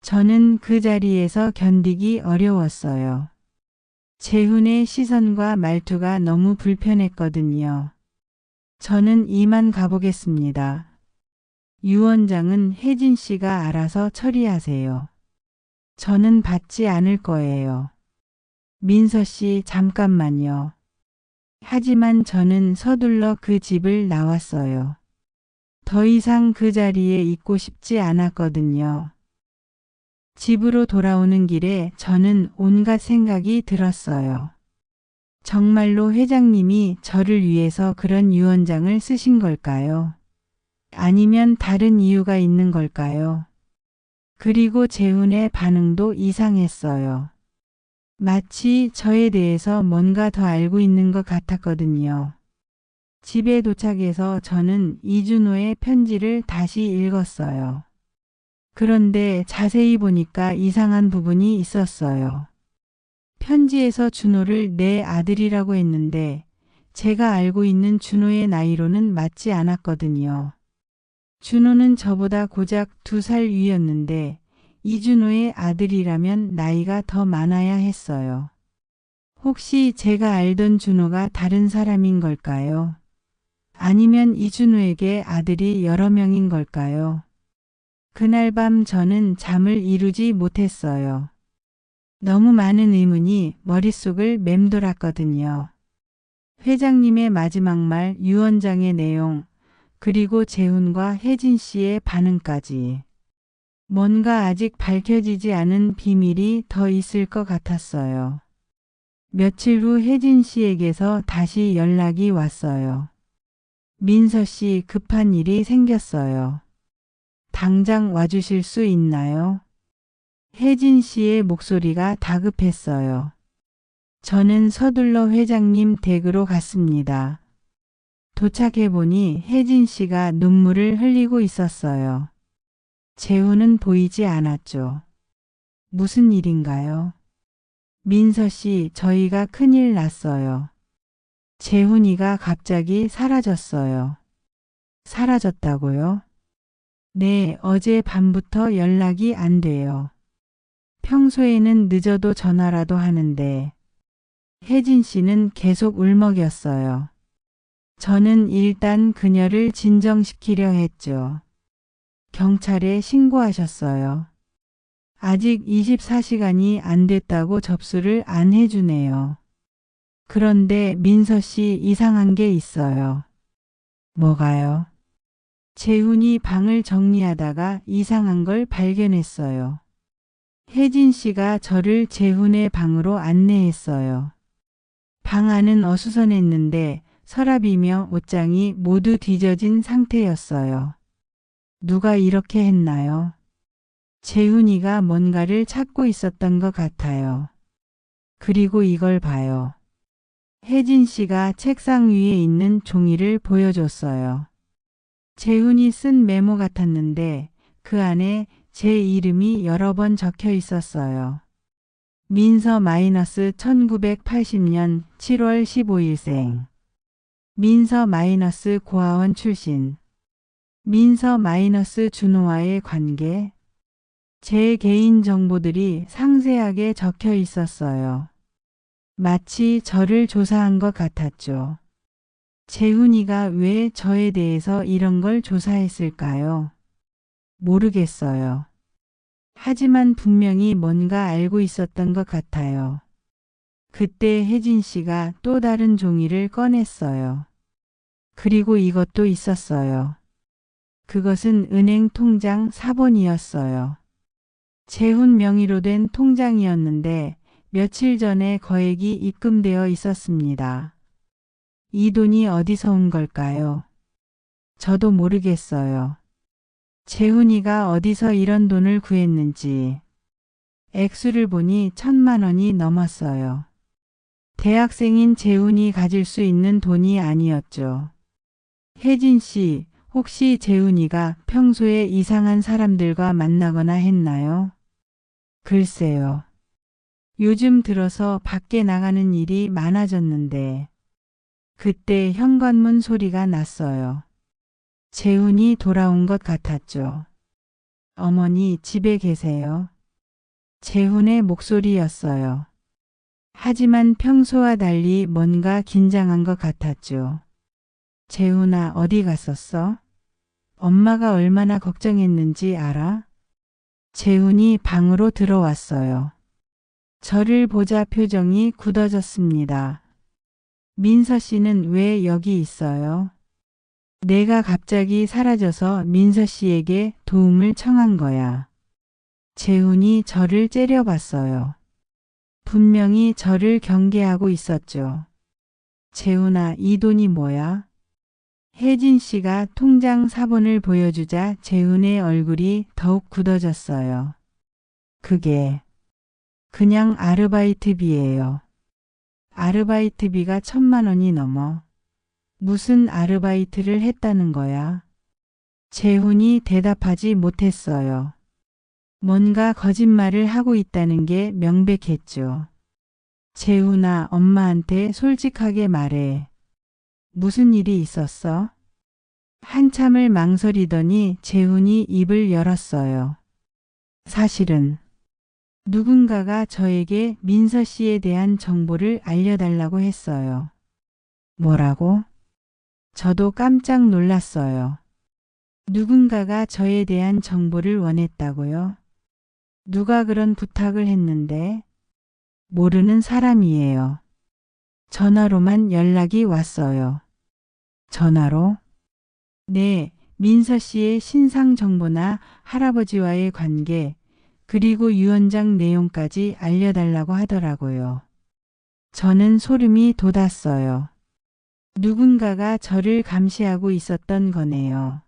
저는 그 자리에서 견디기 어려웠어요. 재훈의 시선과 말투가 너무 불편했거든요. 저는 이만 가보겠습니다. 유 원장은 혜진 씨가 알아서 처리하세요. 저는 받지 않을 거예요. 민서 씨 잠깐만요. 하지만 저는 서둘러 그 집을 나왔어요. 더 이상 그 자리에 있고 싶지 않았거든요. 집으로 돌아오는 길에 저는 온갖 생각이 들었어요. 정말로 회장님이 저를 위해서 그런 유언장을 쓰신 걸까요? 아니면 다른 이유가 있는 걸까요? 그리고 재훈의 반응도 이상했어요. 마치 저에 대해서 뭔가 더 알고 있는 것 같았거든요. 집에 도착해서 저는 이준호의 편지를 다시 읽었어요. 그런데 자세히 보니까 이상한 부분이 있었어요. 편지에서 준호를 내 아들이라고 했는데 제가 알고 있는 준호의 나이로는 맞지 않았거든요. 준호는 저보다 고작 2살 위였는데 이준호의 아들이라면 나이가 더 많아야 했어요. 혹시 제가 알던 준호가 다른 사람인 걸까요? 아니면 이준호에게 아들이 여러 명인 걸까요? 그날 밤 저는 잠을 이루지 못했어요. 너무 많은 의문이 머릿속을 맴돌았거든요. 회장님의 마지막 말, 유 원장의 내용, 그리고 재훈과 혜진 씨의 반응까지. 뭔가 아직 밝혀지지 않은 비밀이 더 있을 것 같았어요. 며칠 후 혜진 씨에게서 다시 연락이 왔어요. 민서 씨 급한 일이 생겼어요. 당장 와주실 수 있나요? 혜진 씨의 목소리가 다급했어요. 저는 서둘러 회장님 댁으로 갔습니다. 도착해보니 혜진 씨가 눈물을 흘리고 있었어요. 재훈은 보이지 않았죠. 무슨 일인가요? 민서 씨, 저희가 큰일 났어요. 재훈이가 갑자기 사라졌어요. 사라졌다고요? 네, 어제 밤부터 연락이 안 돼요. 평소에는 늦어도 전화라도 하는데 혜진 씨는 계속 울먹였어요. 저는 일단 그녀를 진정시키려 했죠. 경찰에 신고하셨어요. 아직 24시간이 안 됐다고 접수를 안 해주네요. 그런데 민서 씨 이상한 게 있어요. 뭐가요? 재훈이 방을 정리하다가 이상한 걸 발견했어요. 혜진 씨가 저를 재훈의 방으로 안내했어요. 방 안은 어수선했는데 서랍이며 옷장이 모두 뒤져진 상태였어요. 누가 이렇게 했나요? 재훈이가 뭔가를 찾고 있었던 것 같아요. 그리고 이걸 봐요. 혜진 씨가 책상 위에 있는 종이를 보여줬어요. 재훈이 쓴 메모 같았는데 그 안에 제 이름이 여러 번 적혀 있었어요. 민서 마이너스 1980년 7월 15일생. 민서 마이너스 고아원 출신. 민서 마이너스 준호와의 관계. 제 개인 정보들이 상세하게 적혀 있었어요. 마치 저를 조사한 것 같았죠. 재훈이가 왜 저에 대해서 이런 걸 조사했을까요? 모르겠어요. 하지만 분명히 뭔가 알고 있었던 것 같아요. 그때 혜진 씨가 또 다른 종이를 꺼냈어요. 그리고 이것도 있었어요. 그것은 은행 통장 사본이었어요. 재훈 명의로 된 통장이었는데 며칠 전에 거액이 입금되어 있었습니다. 이 돈이 어디서 온 걸까요? 저도 모르겠어요. 재훈이가 어디서 이런 돈을 구했는지. 액수를 보니 1,000만 원이 넘었어요. 대학생인 재훈이 가질 수 있는 돈이 아니었죠. 혜진 씨, 혹시 재훈이가 평소에 이상한 사람들과 만나거나 했나요? 글쎄요. 요즘 들어서 밖에 나가는 일이 많아졌는데 그때 현관문 소리가 났어요. 재훈이 돌아온 것 같았죠. 어머니 집에 계세요? 재훈의 목소리였어요. 하지만 평소와 달리 뭔가 긴장한 것 같았죠. 재훈아, 어디 갔었어? 엄마가 얼마나 걱정했는지 알아? 재훈이 방으로 들어왔어요. 저를 보자 표정이 굳어졌습니다. 민서 씨는 왜 여기 있어요? 내가 갑자기 사라져서 민서 씨에게 도움을 청한 거야. 재훈이 저를 째려봤어요. 분명히 저를 경계하고 있었죠. 재훈아, 이 돈이 뭐야? 혜진 씨가 통장 사본을 보여주자 재훈의 얼굴이 더욱 굳어졌어요. 그게 그냥 아르바이트비예요. 아르바이트비가 1,000만 원이 넘어. 무슨 아르바이트를 했다는 거야? 재훈이 대답하지 못했어요. 뭔가 거짓말을 하고 있다는 게 명백했죠. 재훈아, 엄마한테 솔직하게 말해. 무슨 일이 있었어? 한참을 망설이더니 재훈이 입을 열었어요. 사실은 누군가가 저에게 민서 씨에 대한 정보를 알려달라고 했어요. 뭐라고? 저도 깜짝 놀랐어요. 누군가가 저에 대한 정보를 원했다고요? 누가 그런 부탁을 했는데? 모르는 사람이에요. 전화로만 연락이 왔어요. 전화로? 네, 민서 씨의 신상 정보나 할아버지와의 관계, 그리고 유언장 내용까지 알려달라고 하더라고요. 저는 소름이 돋았어요. 누군가가 저를 감시하고 있었던 거네요.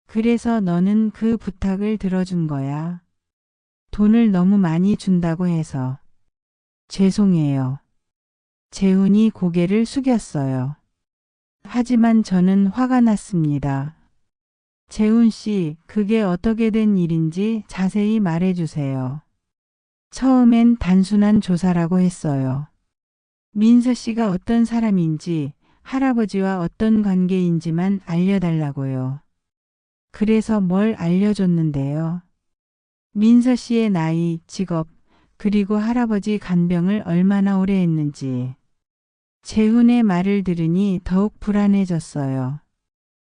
그래서 너는 그 부탁을 들어준 거야. 돈을 너무 많이 준다고 해서. 죄송해요. 재훈이 고개를 숙였어요. 하지만 저는 화가 났습니다. 재훈 씨, 그게 어떻게 된 일인지 자세히 말해주세요. 처음엔 단순한 조사라고 했어요. 민서 씨가 어떤 사람인지, 할아버지와 어떤 관계인지만 알려달라고요. 그래서 뭘 알려줬는데요. 민서 씨의 나이, 직업, 그리고 할아버지 간병을 얼마나 오래 했는지. 재훈의 말을 들으니 더욱 불안해졌어요.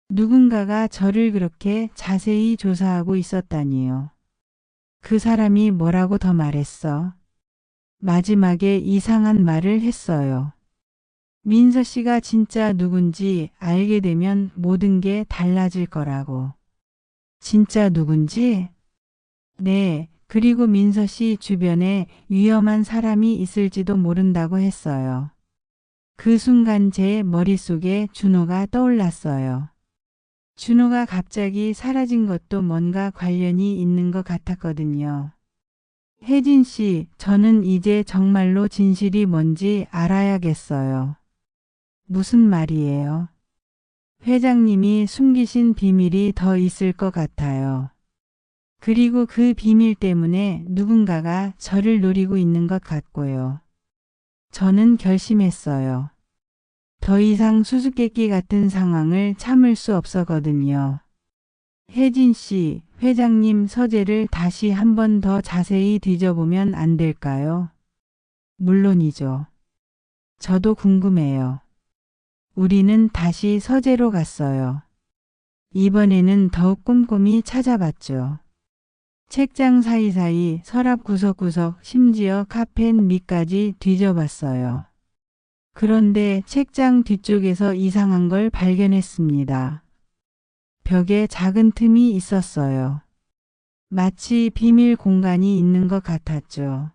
누군가가 저를 그렇게 자세히 조사하고 있었다니요. 그 사람이 뭐라고 더 말했어? 마지막에 이상한 말을 했어요. 민서 씨가 진짜 누군지 알게 되면 모든 게 달라질 거라고. 진짜 누군지? 네, 그리고 민서 씨 주변에 위험한 사람이 있을지도 모른다고 했어요. 그 순간 제 머릿속에 준호가 떠올랐어요. 준호가 갑자기 사라진 것도 뭔가 관련이 있는 것 같았거든요. 혜진 씨, 저는 이제 정말로 진실이 뭔지 알아야겠어요. 무슨 말이에요? 회장님이 숨기신 비밀이 더 있을 것 같아요. 그리고 그 비밀 때문에 누군가가 저를 노리고 있는 것 같고요. 저는 결심했어요. 더 이상 수수께끼 같은 상황을 참을 수 없었거든요. 혜진 씨, 회장님 서재를 다시 한 번 더 자세히 뒤져보면 안 될까요? 물론이죠. 저도 궁금해요. 우리는 다시 서재로 갔어요. 이번에는 더욱 꼼꼼히 찾아봤죠. 책장 사이사이, 서랍 구석구석, 심지어 카펫 밑까지 뒤져봤어요. 그런데 책장 뒤쪽에서 이상한 걸 발견했습니다. 벽에 작은 틈이 있었어요. 마치 비밀 공간이 있는 것 같았죠.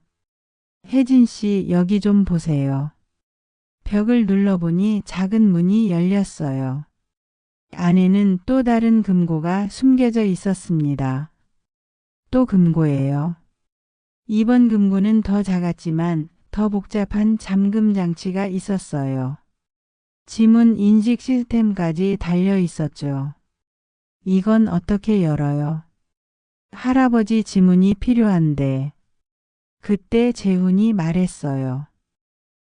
혜진 씨, 여기 좀 보세요. 벽을 눌러보니 작은 문이 열렸어요. 안에는 또 다른 금고가 숨겨져 있었습니다. 또 금고예요. 이번 금고는 더 작았지만 더 복잡한 잠금 장치가 있었어요. 지문 인식 시스템까지 달려 있었죠. 이건 어떻게 열어요? 할아버지 지문이 필요한데. 그때 재훈이 말했어요.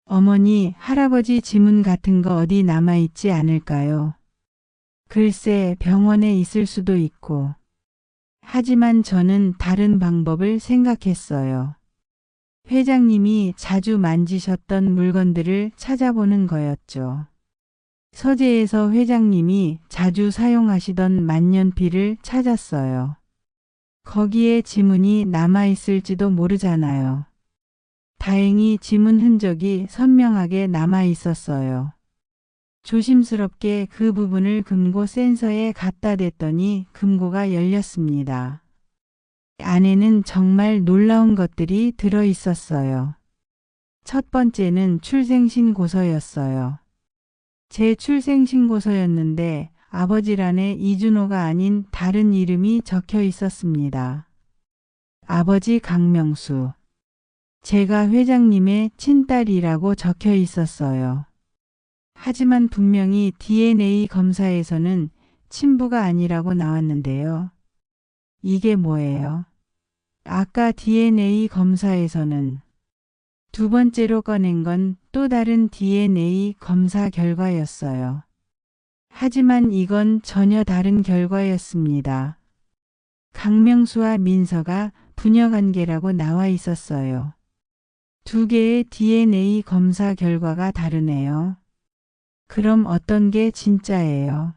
어머니, 할아버지 지문 같은 거 어디 남아있지 않을까요? 글쎄, 병원에 있을 수도 있고. 하지만 저는 다른 방법을 생각했어요. 회장님이 자주 만지셨던 물건들을 찾아보는 거였죠. 서재에서 회장님이 자주 사용하시던 만년필을 찾았어요. 거기에 지문이 남아있을지도 모르잖아요. 다행히 지문 흔적이 선명하게 남아있었어요. 조심스럽게 그 부분을 금고 센서에 갖다 댔더니 금고가 열렸습니다. 안에는 정말 놀라운 것들이 들어 있었어요. 첫 번째는 출생신고서였어요. 제 출생신고서였는데 아버지란에 이준호가 아닌 다른 이름이 적혀 있었습니다. 아버지 강명수. 제가 회장님의 친딸이라고 적혀 있었어요. 하지만 분명히 DNA 검사에서는 친부가 아니라고 나왔는데요. 이게 뭐예요? 아까 DNA 검사에서는 두 번째로 꺼낸 건 또 다른 DNA 검사 결과였어요. 하지만 이건 전혀 다른 결과였습니다. 강명수와 민서가 부녀관계라고 나와 있었어요. 두 개의 DNA 검사 결과가 다르네요. 그럼 어떤 게 진짜예요?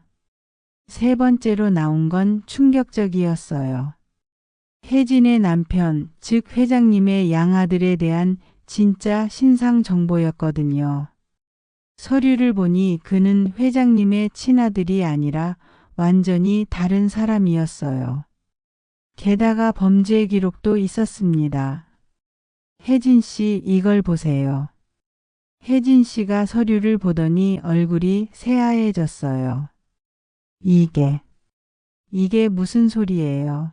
세 번째로 나온 건 충격적이었어요. 혜진의 남편, 즉 회장님의 양아들에 대한 진짜 신상 정보였거든요. 서류를 보니 그는 회장님의 친아들이 아니라 완전히 다른 사람이었어요. 게다가 범죄 기록도 있었습니다. 혜진 씨, 이걸 보세요. 혜진 씨가 서류를 보더니 얼굴이 새하얘졌어요. 이게 무슨 소리예요?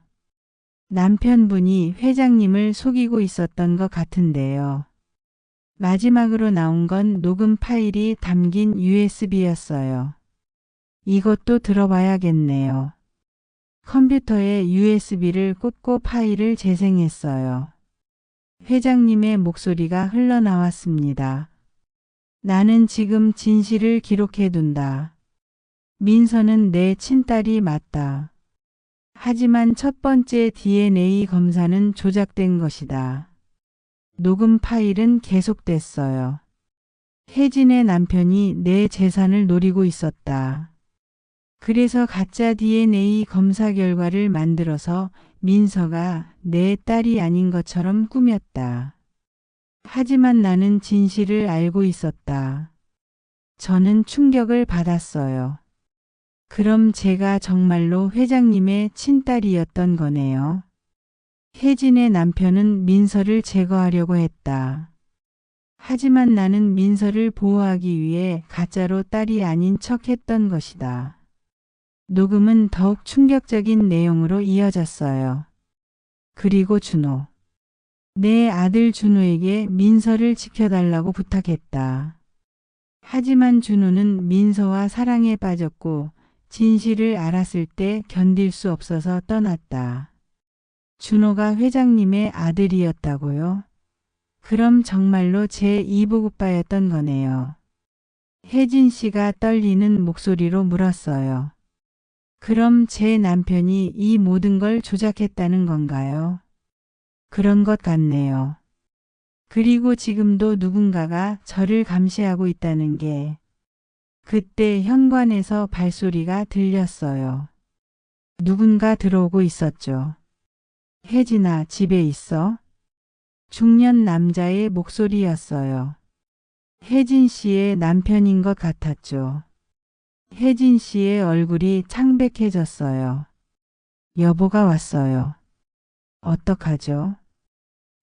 남편분이 회장님을 속이고 있었던 것 같은데요. 마지막으로 나온 건 녹음 파일이 담긴 USB였어요. 이것도 들어봐야겠네요. 컴퓨터에 USB를 꽂고 파일을 재생했어요. 회장님의 목소리가 흘러나왔습니다. 나는 지금 진실을 기록해둔다. 민서는 내 친딸이 맞다. 하지만 첫 번째 DNA 검사는 조작된 것이다. 녹음 파일은 계속됐어요. 혜진의 남편이 내 재산을 노리고 있었다. 그래서 가짜 DNA 검사 결과를 만들어서 민서가 내 딸이 아닌 것처럼 꾸몄다. 하지만 나는 진실을 알고 있었다. 저는 충격을 받았어요. 그럼 제가 정말로 회장님의 친딸이었던 거네요. 혜진의 남편은 민서를 제거하려고 했다. 하지만 나는 민서를 보호하기 위해 가짜로 딸이 아닌 척 했던 것이다. 녹음은 더욱 충격적인 내용으로 이어졌어요. 그리고 준호. 내 아들 준호에게 민서를 지켜달라고 부탁했다. 하지만 준호는 민서와 사랑에 빠졌고 진실을 알았을 때 견딜 수 없어서 떠났다. 준호가 회장님의 아들이었다고요? 그럼 정말로 제 이복 오빠였던 거네요. 혜진 씨가 떨리는 목소리로 물었어요. 그럼 제 남편이 이 모든 걸 조작했다는 건가요? 그런 것 같네요. 그리고 지금도 누군가가 저를 감시하고 있다는 게 그때 현관에서 발소리가 들렸어요. 누군가 들어오고 있었죠. 혜진아, 집에 있어? 중년 남자의 목소리였어요. 혜진 씨의 남편인 것 같았죠. 혜진 씨의 얼굴이 창백해졌어요. 여보가 왔어요. 어떡하죠?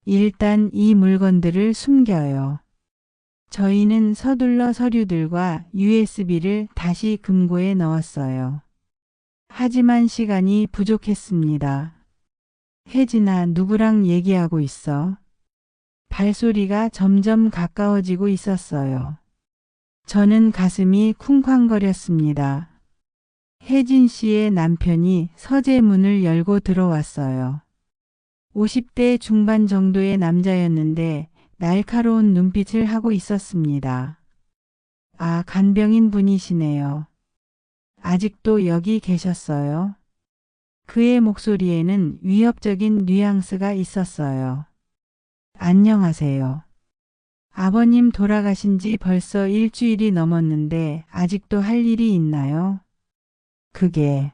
일단 이 물건들을 숨겨요. 저희는 서둘러 서류들과 USB를 다시 금고에 넣었어요. 하지만 시간이 부족했습니다. 혜진아, 누구랑 얘기하고 있어? 발소리가 점점 가까워지고 있었어요. 저는 가슴이 쿵쾅거렸습니다. 혜진 씨의 남편이 서재 문을 열고 들어왔어요. 50대 중반 정도의 남자였는데 날카로운 눈빛을 하고 있었습니다. 아, 간병인 분이시네요. 아직도 여기 계셨어요? 그의 목소리에는 위협적인 뉘앙스가 있었어요. 안녕하세요. 아버님 돌아가신 지 벌써 일주일이 넘었는데 아직도 할 일이 있나요? 그게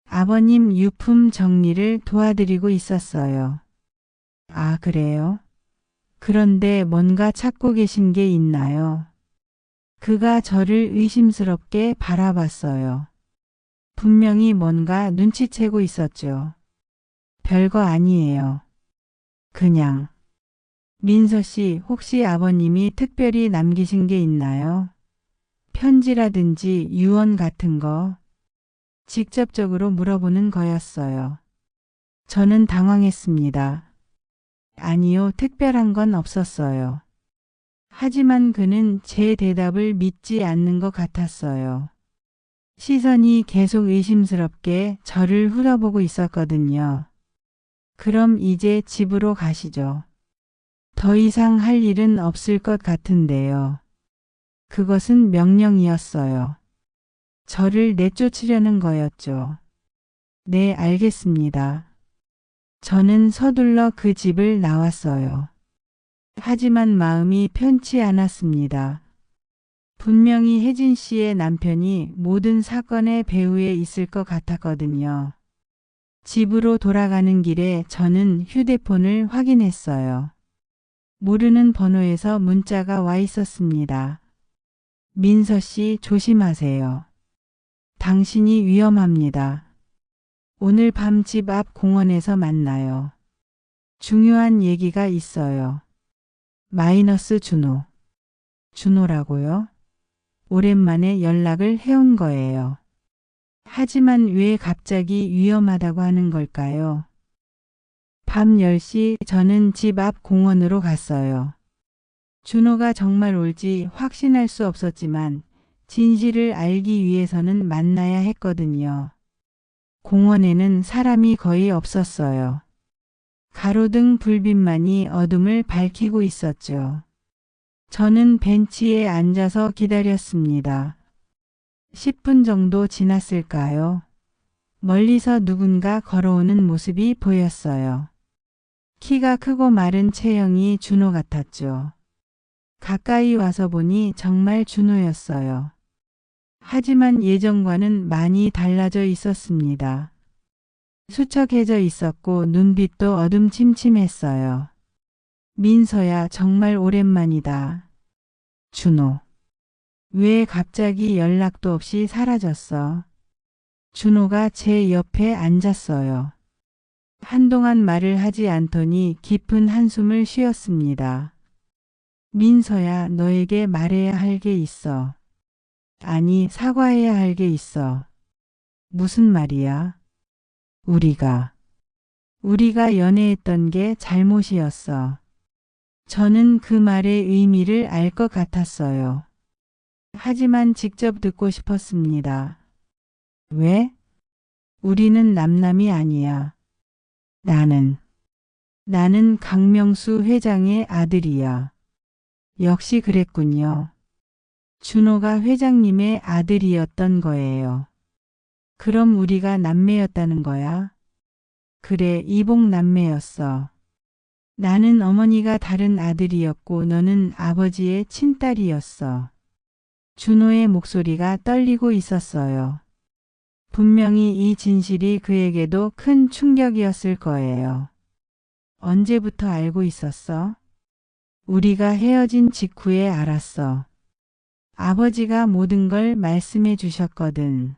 아버님 유품 정리를 도와드리고 있었어요. 아, 그래요? 그런데 뭔가 찾고 계신 게 있나요? 그가 저를 의심스럽게 바라봤어요. 분명히 뭔가 눈치채고 있었죠. 별거 아니에요. 그냥. 민서 씨, 혹시 아버님이 특별히 남기신 게 있나요? 편지라든지 유언 같은 거? 직접적으로 물어보는 거였어요. 저는 당황했습니다. 아니요, 특별한 건 없었어요. 하지만 그는 제 대답을 믿지 않는 것 같았어요. 시선이 계속 의심스럽게 저를 흘러보고 있었거든요. 그럼 이제 집으로 가시죠. 더 이상 할 일은 없을 것 같은데요. 그것은 명령이었어요. 저를 내쫓으려는 거였죠. 네, 알겠습니다. 저는 서둘러 그 집을 나왔어요. 하지만 마음이 편치 않았습니다. 분명히 혜진 씨의 남편이 모든 사건의 배후에 있을 것 같았거든요. 집으로 돌아가는 길에 저는 휴대폰을 확인했어요. 모르는 번호에서 문자가 와 있었습니다. 민서 씨 조심하세요. 당신이 위험합니다. 오늘 밤 집 앞 공원에서 만나요. 중요한 얘기가 있어요. 마이너스 준호. 준호라고요? 오랜만에 연락을 해온 거예요. 하지만 왜 갑자기 위험하다고 하는 걸까요? 밤 10시 저는 집 앞 공원으로 갔어요. 준호가 정말 올지 확신할 수 없었지만 진실을 알기 위해서는 만나야 했거든요. 공원에는 사람이 거의 없었어요. 가로등 불빛만이 어둠을 밝히고 있었죠. 저는 벤치에 앉아서 기다렸습니다. 10분 정도 지났을까요? 멀리서 누군가 걸어오는 모습이 보였어요. 키가 크고 마른 체형이 준호 같았죠. 가까이 와서 보니 정말 준호였어요. 하지만 예전과는 많이 달라져 있었습니다. 수척해져 있었고 눈빛도 어둠침침했어요. 민서야, 정말 오랜만이다. 준호. 왜 갑자기 연락도 없이 사라졌어? 준호가 제 옆에 앉았어요. 한동안 말을 하지 않더니 깊은 한숨을 쉬었습니다. 민서야, 너에게 말해야 할 게 있어. 아니, 사과해야 할 게 있어. 무슨 말이야? 우리가 연애했던 게 잘못이었어. 저는 그 말의 의미를 알 것 같았어요. 하지만 직접 듣고 싶었습니다. 왜? 우리는 남남이 아니야. 나는 강명수 회장의 아들이야. 역시 그랬군요. 준호가 회장님의 아들이었던 거예요. 그럼 우리가 남매였다는 거야? 그래, 이복 남매였어. 나는 어머니가 다른 아들이었고 너는 아버지의 친딸이었어. 준호의 목소리가 떨리고 있었어요. 분명히 이 진실이 그에게도 큰 충격이었을 거예요. 언제부터 알고 있었어? 우리가 헤어진 직후에 알았어. 아버지가 모든 걸 말씀해 주셨거든.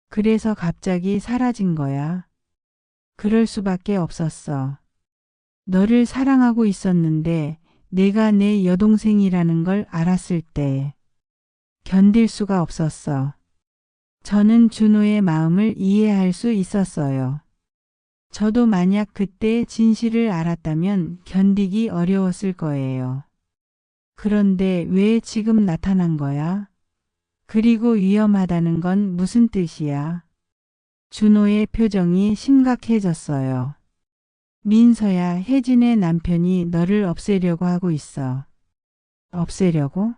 그래서 갑자기 사라진 거야. 그럴 수밖에 없었어. 너를 사랑하고 있었는데 내가 내 여동생이라는 걸 알았을 때 견딜 수가 없었어. 저는 준호의 마음을 이해할 수 있었어요. 저도 만약 그때 진실을 알았다면 견디기 어려웠을 거예요. 그런데 왜 지금 나타난 거야? 그리고 위험하다는 건 무슨 뜻이야? 준호의 표정이 심각해졌어요. 민서야, 혜진의 남편이 너를 없애려고 하고 있어. 없애려고?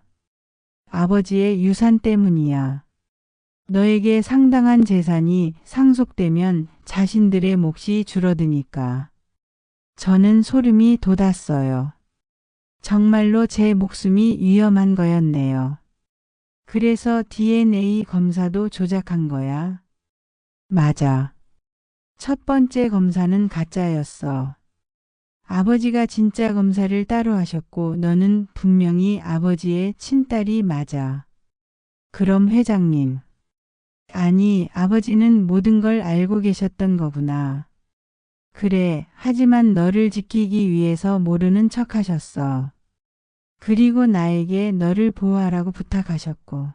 아버지의 유산 때문이야. 너에게 상당한 재산이 상속되면 자신들의 몫이 줄어드니까. 저는 소름이 돋았어요. 정말로 제 목숨이 위험한 거였네요. 그래서 DNA 검사도 조작한 거야. 맞아. 첫 번째 검사는 가짜였어. 아버지가 진짜 검사를 따로 하셨고 너는 분명히 아버지의 친딸이 맞아. 그럼 회장님. 아니, 아버지는 모든 걸 알고 계셨던 거구나. 그래, 하지만 너를 지키기 위해서 모르는 척 하셨어. 그리고 나에게 너를 보호하라고 부탁하셨고.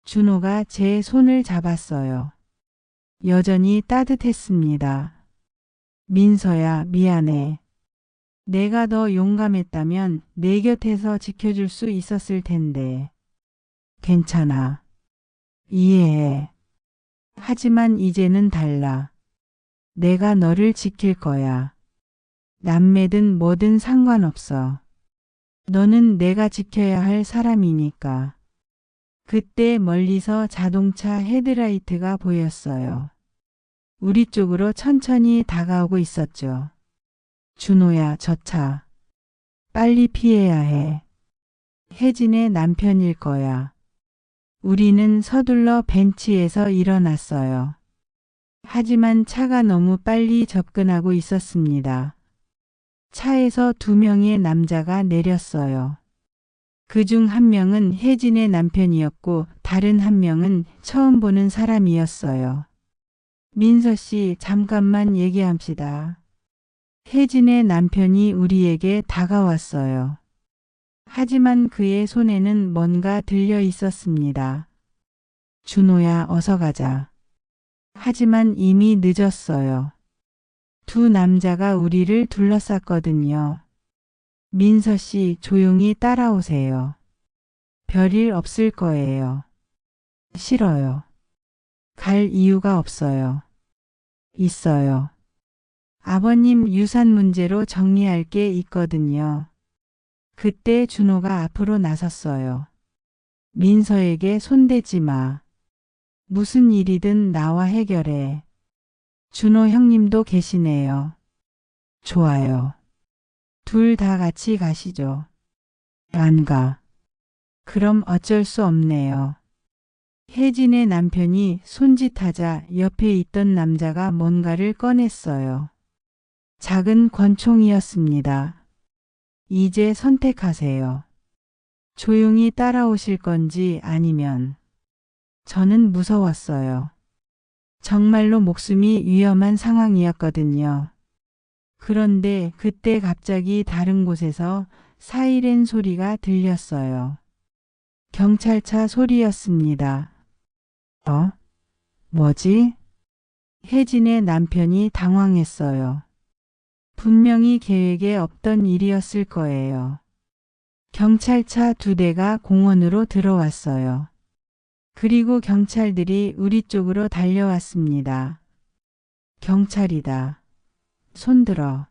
준호가 제 손을 잡았어요. 여전히 따뜻했습니다. 민서야, 미안해. 내가 더 용감했다면 내 곁에서 지켜줄 수 있었을 텐데. 괜찮아. 이해해. 하지만 이제는 달라. 내가 너를 지킬 거야. 남매든 뭐든 상관없어. 너는 내가 지켜야 할 사람이니까. 그때 멀리서 자동차 헤드라이트가 보였어요. 우리 쪽으로 천천히 다가오고 있었죠. 준호야, 저 차. 빨리 피해야 해. 혜진의 남편일 거야. 우리는 서둘러 벤치에서 일어났어요. 하지만 차가 너무 빨리 접근하고 있었습니다. 차에서 두 명의 남자가 내렸어요. 그중 한 명은 혜진의 남편이었고 다른 한 명은 처음 보는 사람이었어요. 민서 씨, 잠깐만 얘기합시다. 혜진의 남편이 우리에게 다가왔어요. 하지만 그의 손에는 뭔가 들려 있었습니다. 준호야, 어서 가자. 하지만 이미 늦었어요. 두 남자가 우리를 둘러쌌거든요. 민서 씨, 조용히 따라오세요. 별일 없을 거예요. 싫어요. 갈 이유가 없어요. 있어요. 아버님 유산 문제로 정리할 게 있거든요. 그때 준호가 앞으로 나섰어요. 민서에게 손대지 마. 무슨 일이든 나와 해결해. 준호 형님도 계시네요. 좋아요. 둘 다 같이 가시죠. 안 가. 그럼 어쩔 수 없네요. 혜진의 남편이 손짓하자 옆에 있던 남자가 뭔가를 꺼냈어요. 작은 권총이었습니다. 이제 선택하세요. 조용히 따라오실 건지 아니면. 저는 무서웠어요. 정말로 목숨이 위험한 상황이었거든요. 그런데 그때 갑자기 다른 곳에서 사이렌 소리가 들렸어요. 경찰차 소리였습니다. 뭐지? 혜진의 남편이 당황했어요. 분명히 계획에 없던 일이었을 거예요. 경찰차 두 대가 공원으로 들어왔어요. 그리고 경찰들이 우리 쪽으로 달려왔습니다. 경찰이다. 손들어.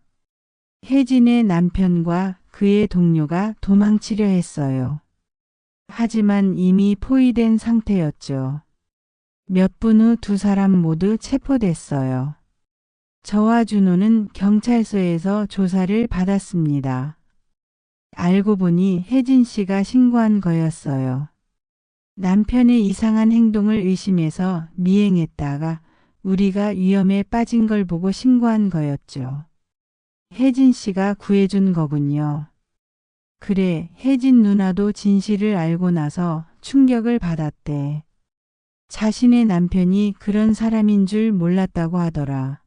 혜진의 남편과 그의 동료가 도망치려 했어요. 하지만 이미 포위된 상태였죠. 몇 분 후 두 사람 모두 체포됐어요. 저와 준호는 경찰서에서 조사를 받았습니다. 알고 보니 혜진 씨가 신고한 거였어요. 남편의 이상한 행동을 의심해서 미행했다가 우리가 위험에 빠진 걸 보고 신고한 거였죠. 혜진 씨가 구해준 거군요. 그래, 혜진 누나도 진실을 알고 나서 충격을 받았대. 자신의 남편이 그런 사람인 줄 몰랐다고 하더라.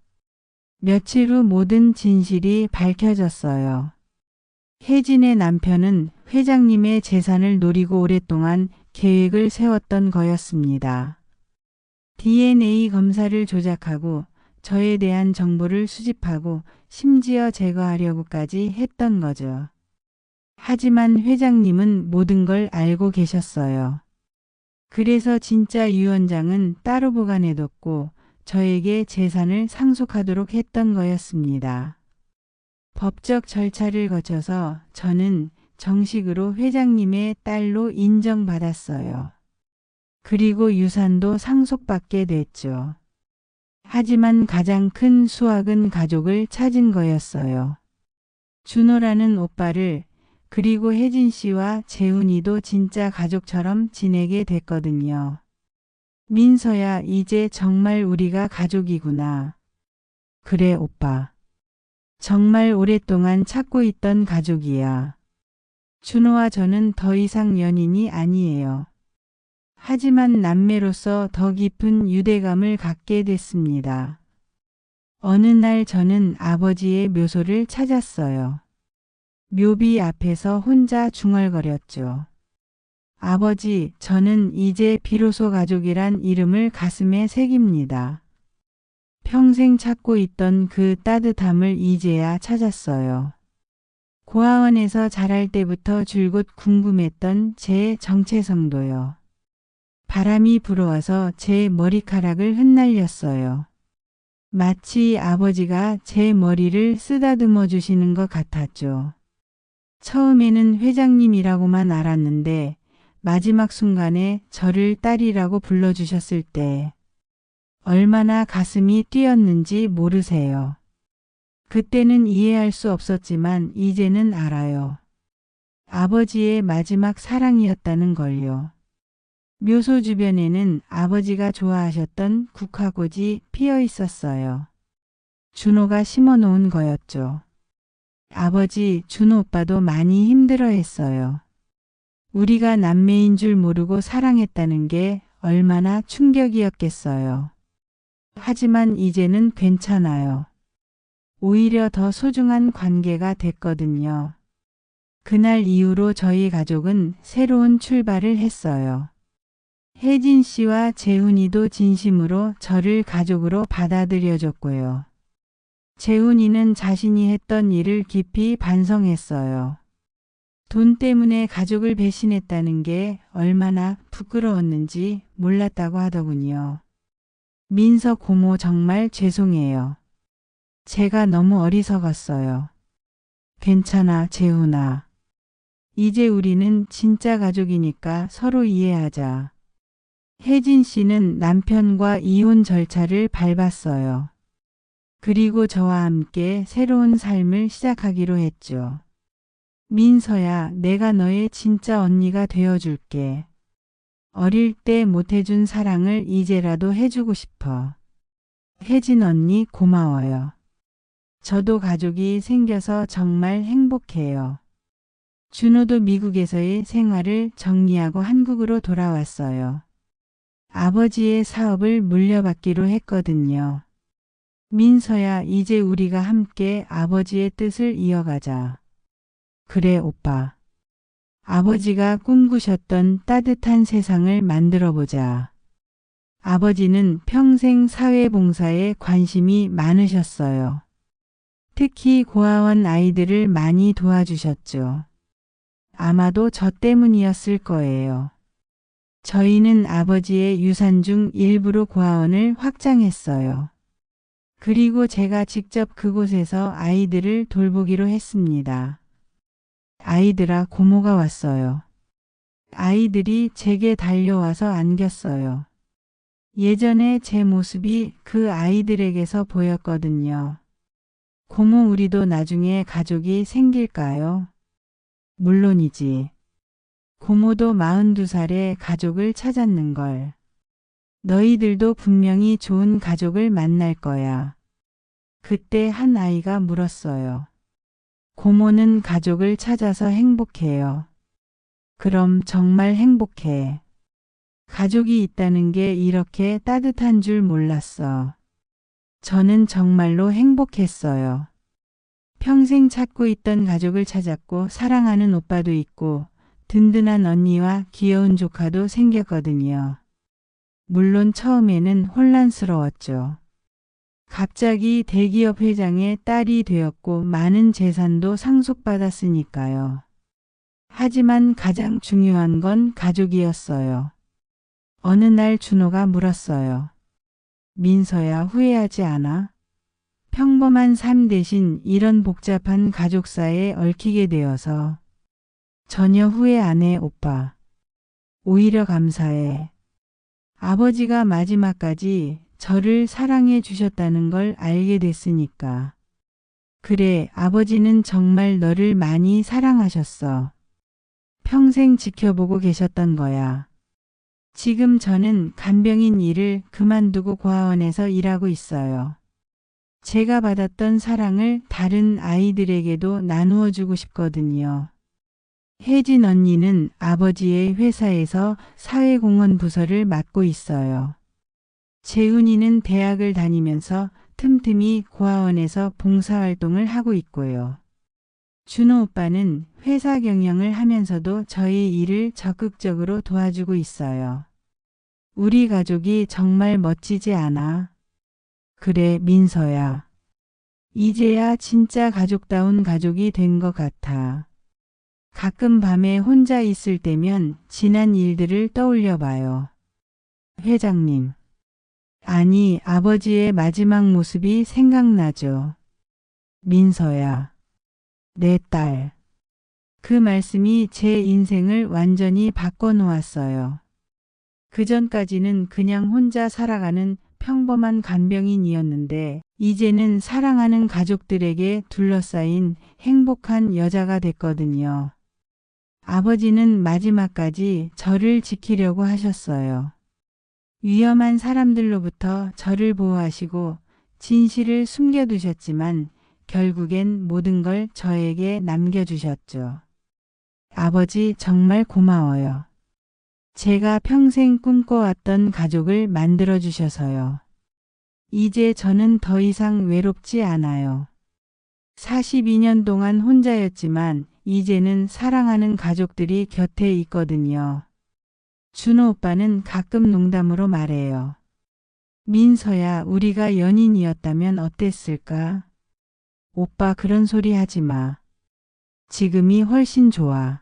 며칠 후 모든 진실이 밝혀졌어요. 혜진의 남편은 회장님의 재산을 노리고 오랫동안 계획을 세웠던 거였습니다. DNA 검사를 조작하고 저에 대한 정보를 수집하고 심지어 제거하려고까지 했던 거죠. 하지만 회장님은 모든 걸 알고 계셨어요. 그래서 진짜 유언장은 따로 보관해뒀고 저에게 재산을 상속하도록 했던 거였습니다. 법적 절차를 거쳐서 저는 정식으로 회장님의 딸로 인정받았어요. 그리고 유산도 상속받게 됐죠. 하지만 가장 큰 수확은 가족을 찾은 거였어요. 준호라는 오빠를, 그리고 혜진 씨와 재훈이도 진짜 가족처럼 지내게 됐거든요. 민서야, 이제 정말 우리가 가족이구나. 그래, 오빠. 정말 오랫동안 찾고 있던 가족이야. 준호와 저는 더 이상 연인이 아니에요. 하지만 남매로서 더 깊은 유대감을 갖게 됐습니다. 어느 날 저는 아버지의 묘소를 찾았어요. 묘비 앞에서 혼자 중얼거렸죠. 아버지, 저는 이제 비로소 가족이란 이름을 가슴에 새깁니다. 평생 찾고 있던 그 따뜻함을 이제야 찾았어요. 고아원에서 자랄 때부터 줄곧 궁금했던 제 정체성도요. 바람이 불어와서 제 머리카락을 흩날렸어요. 마치 아버지가 제 머리를 쓰다듬어 주시는 것 같았죠. 처음에는 회장님이라고만 알았는데 마지막 순간에 저를 딸이라고 불러주셨을 때 얼마나 가슴이 뛰었는지 모르세요. 그때는 이해할 수 없었지만 이제는 알아요. 아버지의 마지막 사랑이었다는 걸요. 묘소 주변에는 아버지가 좋아하셨던 국화꽃이 피어 있었어요. 준호가 심어놓은 거였죠. 아버지, 준호 오빠도 많이 힘들어했어요. 우리가 남매인 줄 모르고 사랑했다는 게 얼마나 충격이었겠어요. 하지만 이제는 괜찮아요. 오히려 더 소중한 관계가 됐거든요. 그날 이후로 저희 가족은 새로운 출발을 했어요. 혜진 씨와 재훈이도 진심으로 저를 가족으로 받아들여줬고요. 재훈이는 자신이 했던 일을 깊이 반성했어요. 돈 때문에 가족을 배신했다는 게 얼마나 부끄러웠는지 몰랐다고 하더군요. 민서 고모, 정말 죄송해요. 제가 너무 어리석었어요. 괜찮아, 재훈아. 이제 우리는 진짜 가족이니까 서로 이해하자. 혜진 씨는 남편과 이혼 절차를 밟았어요. 그리고 저와 함께 새로운 삶을 시작하기로 했죠. 민서야, 내가 너의 진짜 언니가 되어줄게. 어릴 때 못해준 사랑을 이제라도 해주고 싶어. 혜진 언니, 고마워요. 저도 가족이 생겨서 정말 행복해요. 준호도 미국에서의 생활을 정리하고 한국으로 돌아왔어요. 아버지의 사업을 물려받기로 했거든요. 민서야, 이제 우리가 함께 아버지의 뜻을 이어가자. 그래, 오빠. 아버지가 꿈꾸셨던 따뜻한 세상을 만들어보자. 아버지는 평생 사회봉사에 관심이 많으셨어요. 특히 고아원 아이들을 많이 도와주셨죠. 아마도 저 때문이었을 거예요. 저희는 아버지의 유산 중 일부로 고아원을 확장했어요. 그리고 제가 직접 그곳에서 아이들을 돌보기로 했습니다. 아이들아, 고모가 왔어요. 아이들이 제게 달려와서 안겼어요. 예전에 제 모습이 그 아이들에게서 보였거든요. 고모, 우리도 나중에 가족이 생길까요? 물론이지. 고모도 42살에 가족을 찾았는걸. 너희들도 분명히 좋은 가족을 만날 거야. 그때 한 아이가 물었어요. 고모는 가족을 찾아서 행복해요. 그럼 정말 행복해. 가족이 있다는 게 이렇게 따뜻한 줄 몰랐어. 저는 정말로 행복했어요. 평생 찾고 있던 가족을 찾았고 사랑하는 오빠도 있고 든든한 언니와 귀여운 조카도 생겼거든요. 물론 처음에는 혼란스러웠죠. 갑자기 대기업 회장의 딸이 되었고 많은 재산도 상속받았으니까요. 하지만 가장 중요한 건 가족이었어요. 어느 날 준호가 물었어요. 민서야, 후회하지 않아? 평범한 삶 대신 이런 복잡한 가족사에 얽히게 되어서. 전혀 후회 안 해, 오빠. 오히려 감사해. 아버지가 마지막까지 저를 사랑해 주셨다는 걸 알게 됐으니까. 그래, 아버지는 정말 너를 많이 사랑하셨어. 평생 지켜보고 계셨던 거야. 지금 저는 간병인 일을 그만두고 고아원에서 일하고 있어요. 제가 받았던 사랑을 다른 아이들에게도 나누어 주고 싶거든요. 혜진 언니는 아버지의 회사에서 사회공헌 부서를 맡고 있어요. 재훈이는 대학을 다니면서 틈틈이 고아원에서 봉사활동을 하고 있고요. 준호 오빠는 회사 경영을 하면서도 저의 일을 적극적으로 도와주고 있어요. 우리 가족이 정말 멋지지 않아? 그래, 민서야. 이제야 진짜 가족다운 가족이 된 것 같아. 가끔 밤에 혼자 있을 때면 지난 일들을 떠올려 봐요. 회장님. 아니, 아버지의 마지막 모습이 생각나죠. 민서야. 내 딸. 그 말씀이 제 인생을 완전히 바꿔놓았어요. 그전까지는 그냥 혼자 살아가는 평범한 간병인이었는데 이제는 사랑하는 가족들에게 둘러싸인 행복한 여자가 됐거든요. 아버지는 마지막까지 저를 지키려고 하셨어요. 위험한 사람들로부터 저를 보호하시고 진실을 숨겨두셨지만 결국엔 모든 걸 저에게 남겨주셨죠. 아버지 정말 고마워요. 제가 평생 꿈꿔왔던 가족을 만들어주셔서요. 이제 저는 더 이상 외롭지 않아요. 42년 동안 혼자였지만 이제는 사랑하는 가족들이 곁에 있거든요. 준호 오빠는 가끔 농담으로 말해요. 민서야, 우리가 연인이었다면 어땠을까? 오빠 그런 소리 하지 마. 지금이 훨씬 좋아.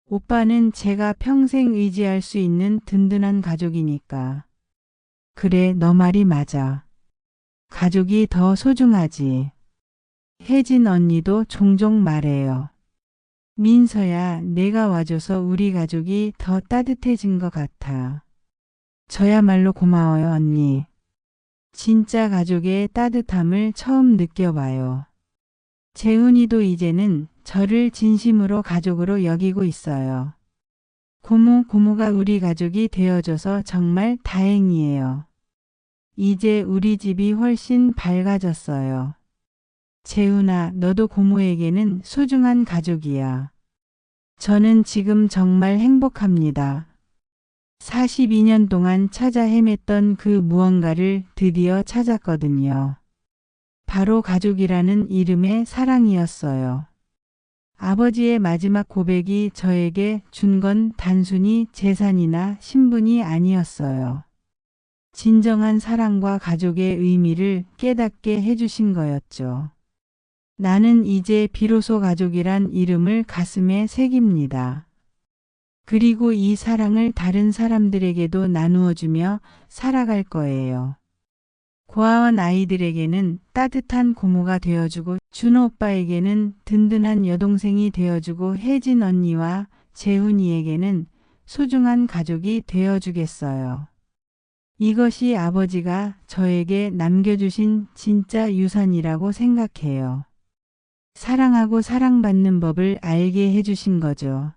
오빠는 제가 평생 의지할 수 있는 든든한 가족이니까. 그래, 너 말이 맞아. 가족이 더 소중하지. 혜진 언니도 종종 말해요. 민서야, 내가 와줘서 우리 가족이 더 따뜻해진 것 같아. 저야말로 고마워요, 언니. 진짜 가족의 따뜻함을 처음 느껴봐요. 재훈이도 이제는 저를 진심으로 가족으로 여기고 있어요. 고모가 우리 가족이 되어줘서 정말 다행이에요. 이제 우리 집이 훨씬 밝아졌어요. 재훈아, 너도 고모에게는 소중한 가족이야. 저는 지금 정말 행복합니다. 42년 동안 찾아 헤맸던 그 무언가를 드디어 찾았거든요. 바로 가족이라는 이름의 사랑이었어요. 아버지의 마지막 고백이 저에게 준 건 단순히 재산이나 신분이 아니었어요. 진정한 사랑과 가족의 의미를 깨닫게 해주신 거였죠. 나는 이제 비로소 가족이란 이름을 가슴에 새깁니다. 그리고 이 사랑을 다른 사람들에게도 나누어주며 살아갈 거예요. 고아원 아이들에게는 따뜻한 고모가 되어주고 준호 오빠에게는 든든한 여동생이 되어주고 혜진 언니와 재훈이에게는 소중한 가족이 되어주겠어요. 이것이 아버지가 저에게 남겨주신 진짜 유산이라고 생각해요. 사랑하고 사랑받는 법을 알게 해주신 거죠.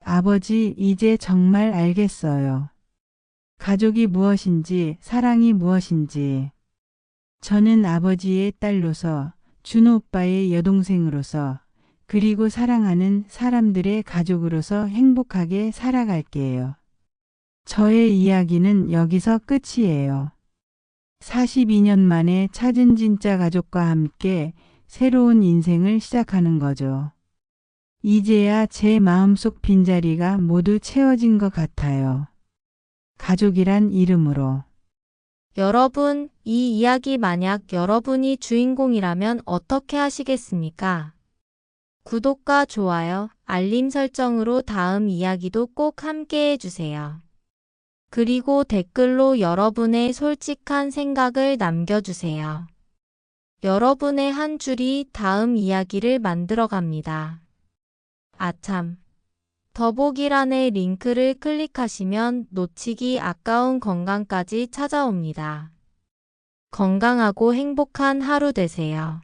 아버지, 이제 정말 알겠어요. 가족이 무엇인지, 사랑이 무엇인지. 저는 아버지의 딸로서, 준호 오빠의 여동생으로서, 그리고 사랑하는 사람들의 가족으로서 행복하게 살아갈게요. 저의 이야기는 여기서 끝이에요. 42년 만에 찾은 진짜 가족과 함께 새로운 인생을 시작하는 거죠. 이제야 제 마음속 빈자리가 모두 채워진 것 같아요. 가족이란 이름으로. 여러분, 이 이야기 만약 여러분이 주인공이라면 어떻게 하시겠습니까? 구독과 좋아요, 알림 설정으로 다음 이야기도 꼭 함께 해주세요. 그리고 댓글로 여러분의 솔직한 생각을 남겨주세요. 여러분의 한 줄이 다음 이야기를 만들어갑니다. 아참. 더보기란의 링크를 클릭하시면 놓치기 아까운 건강까지 찾아옵니다. 건강하고 행복한 하루 되세요.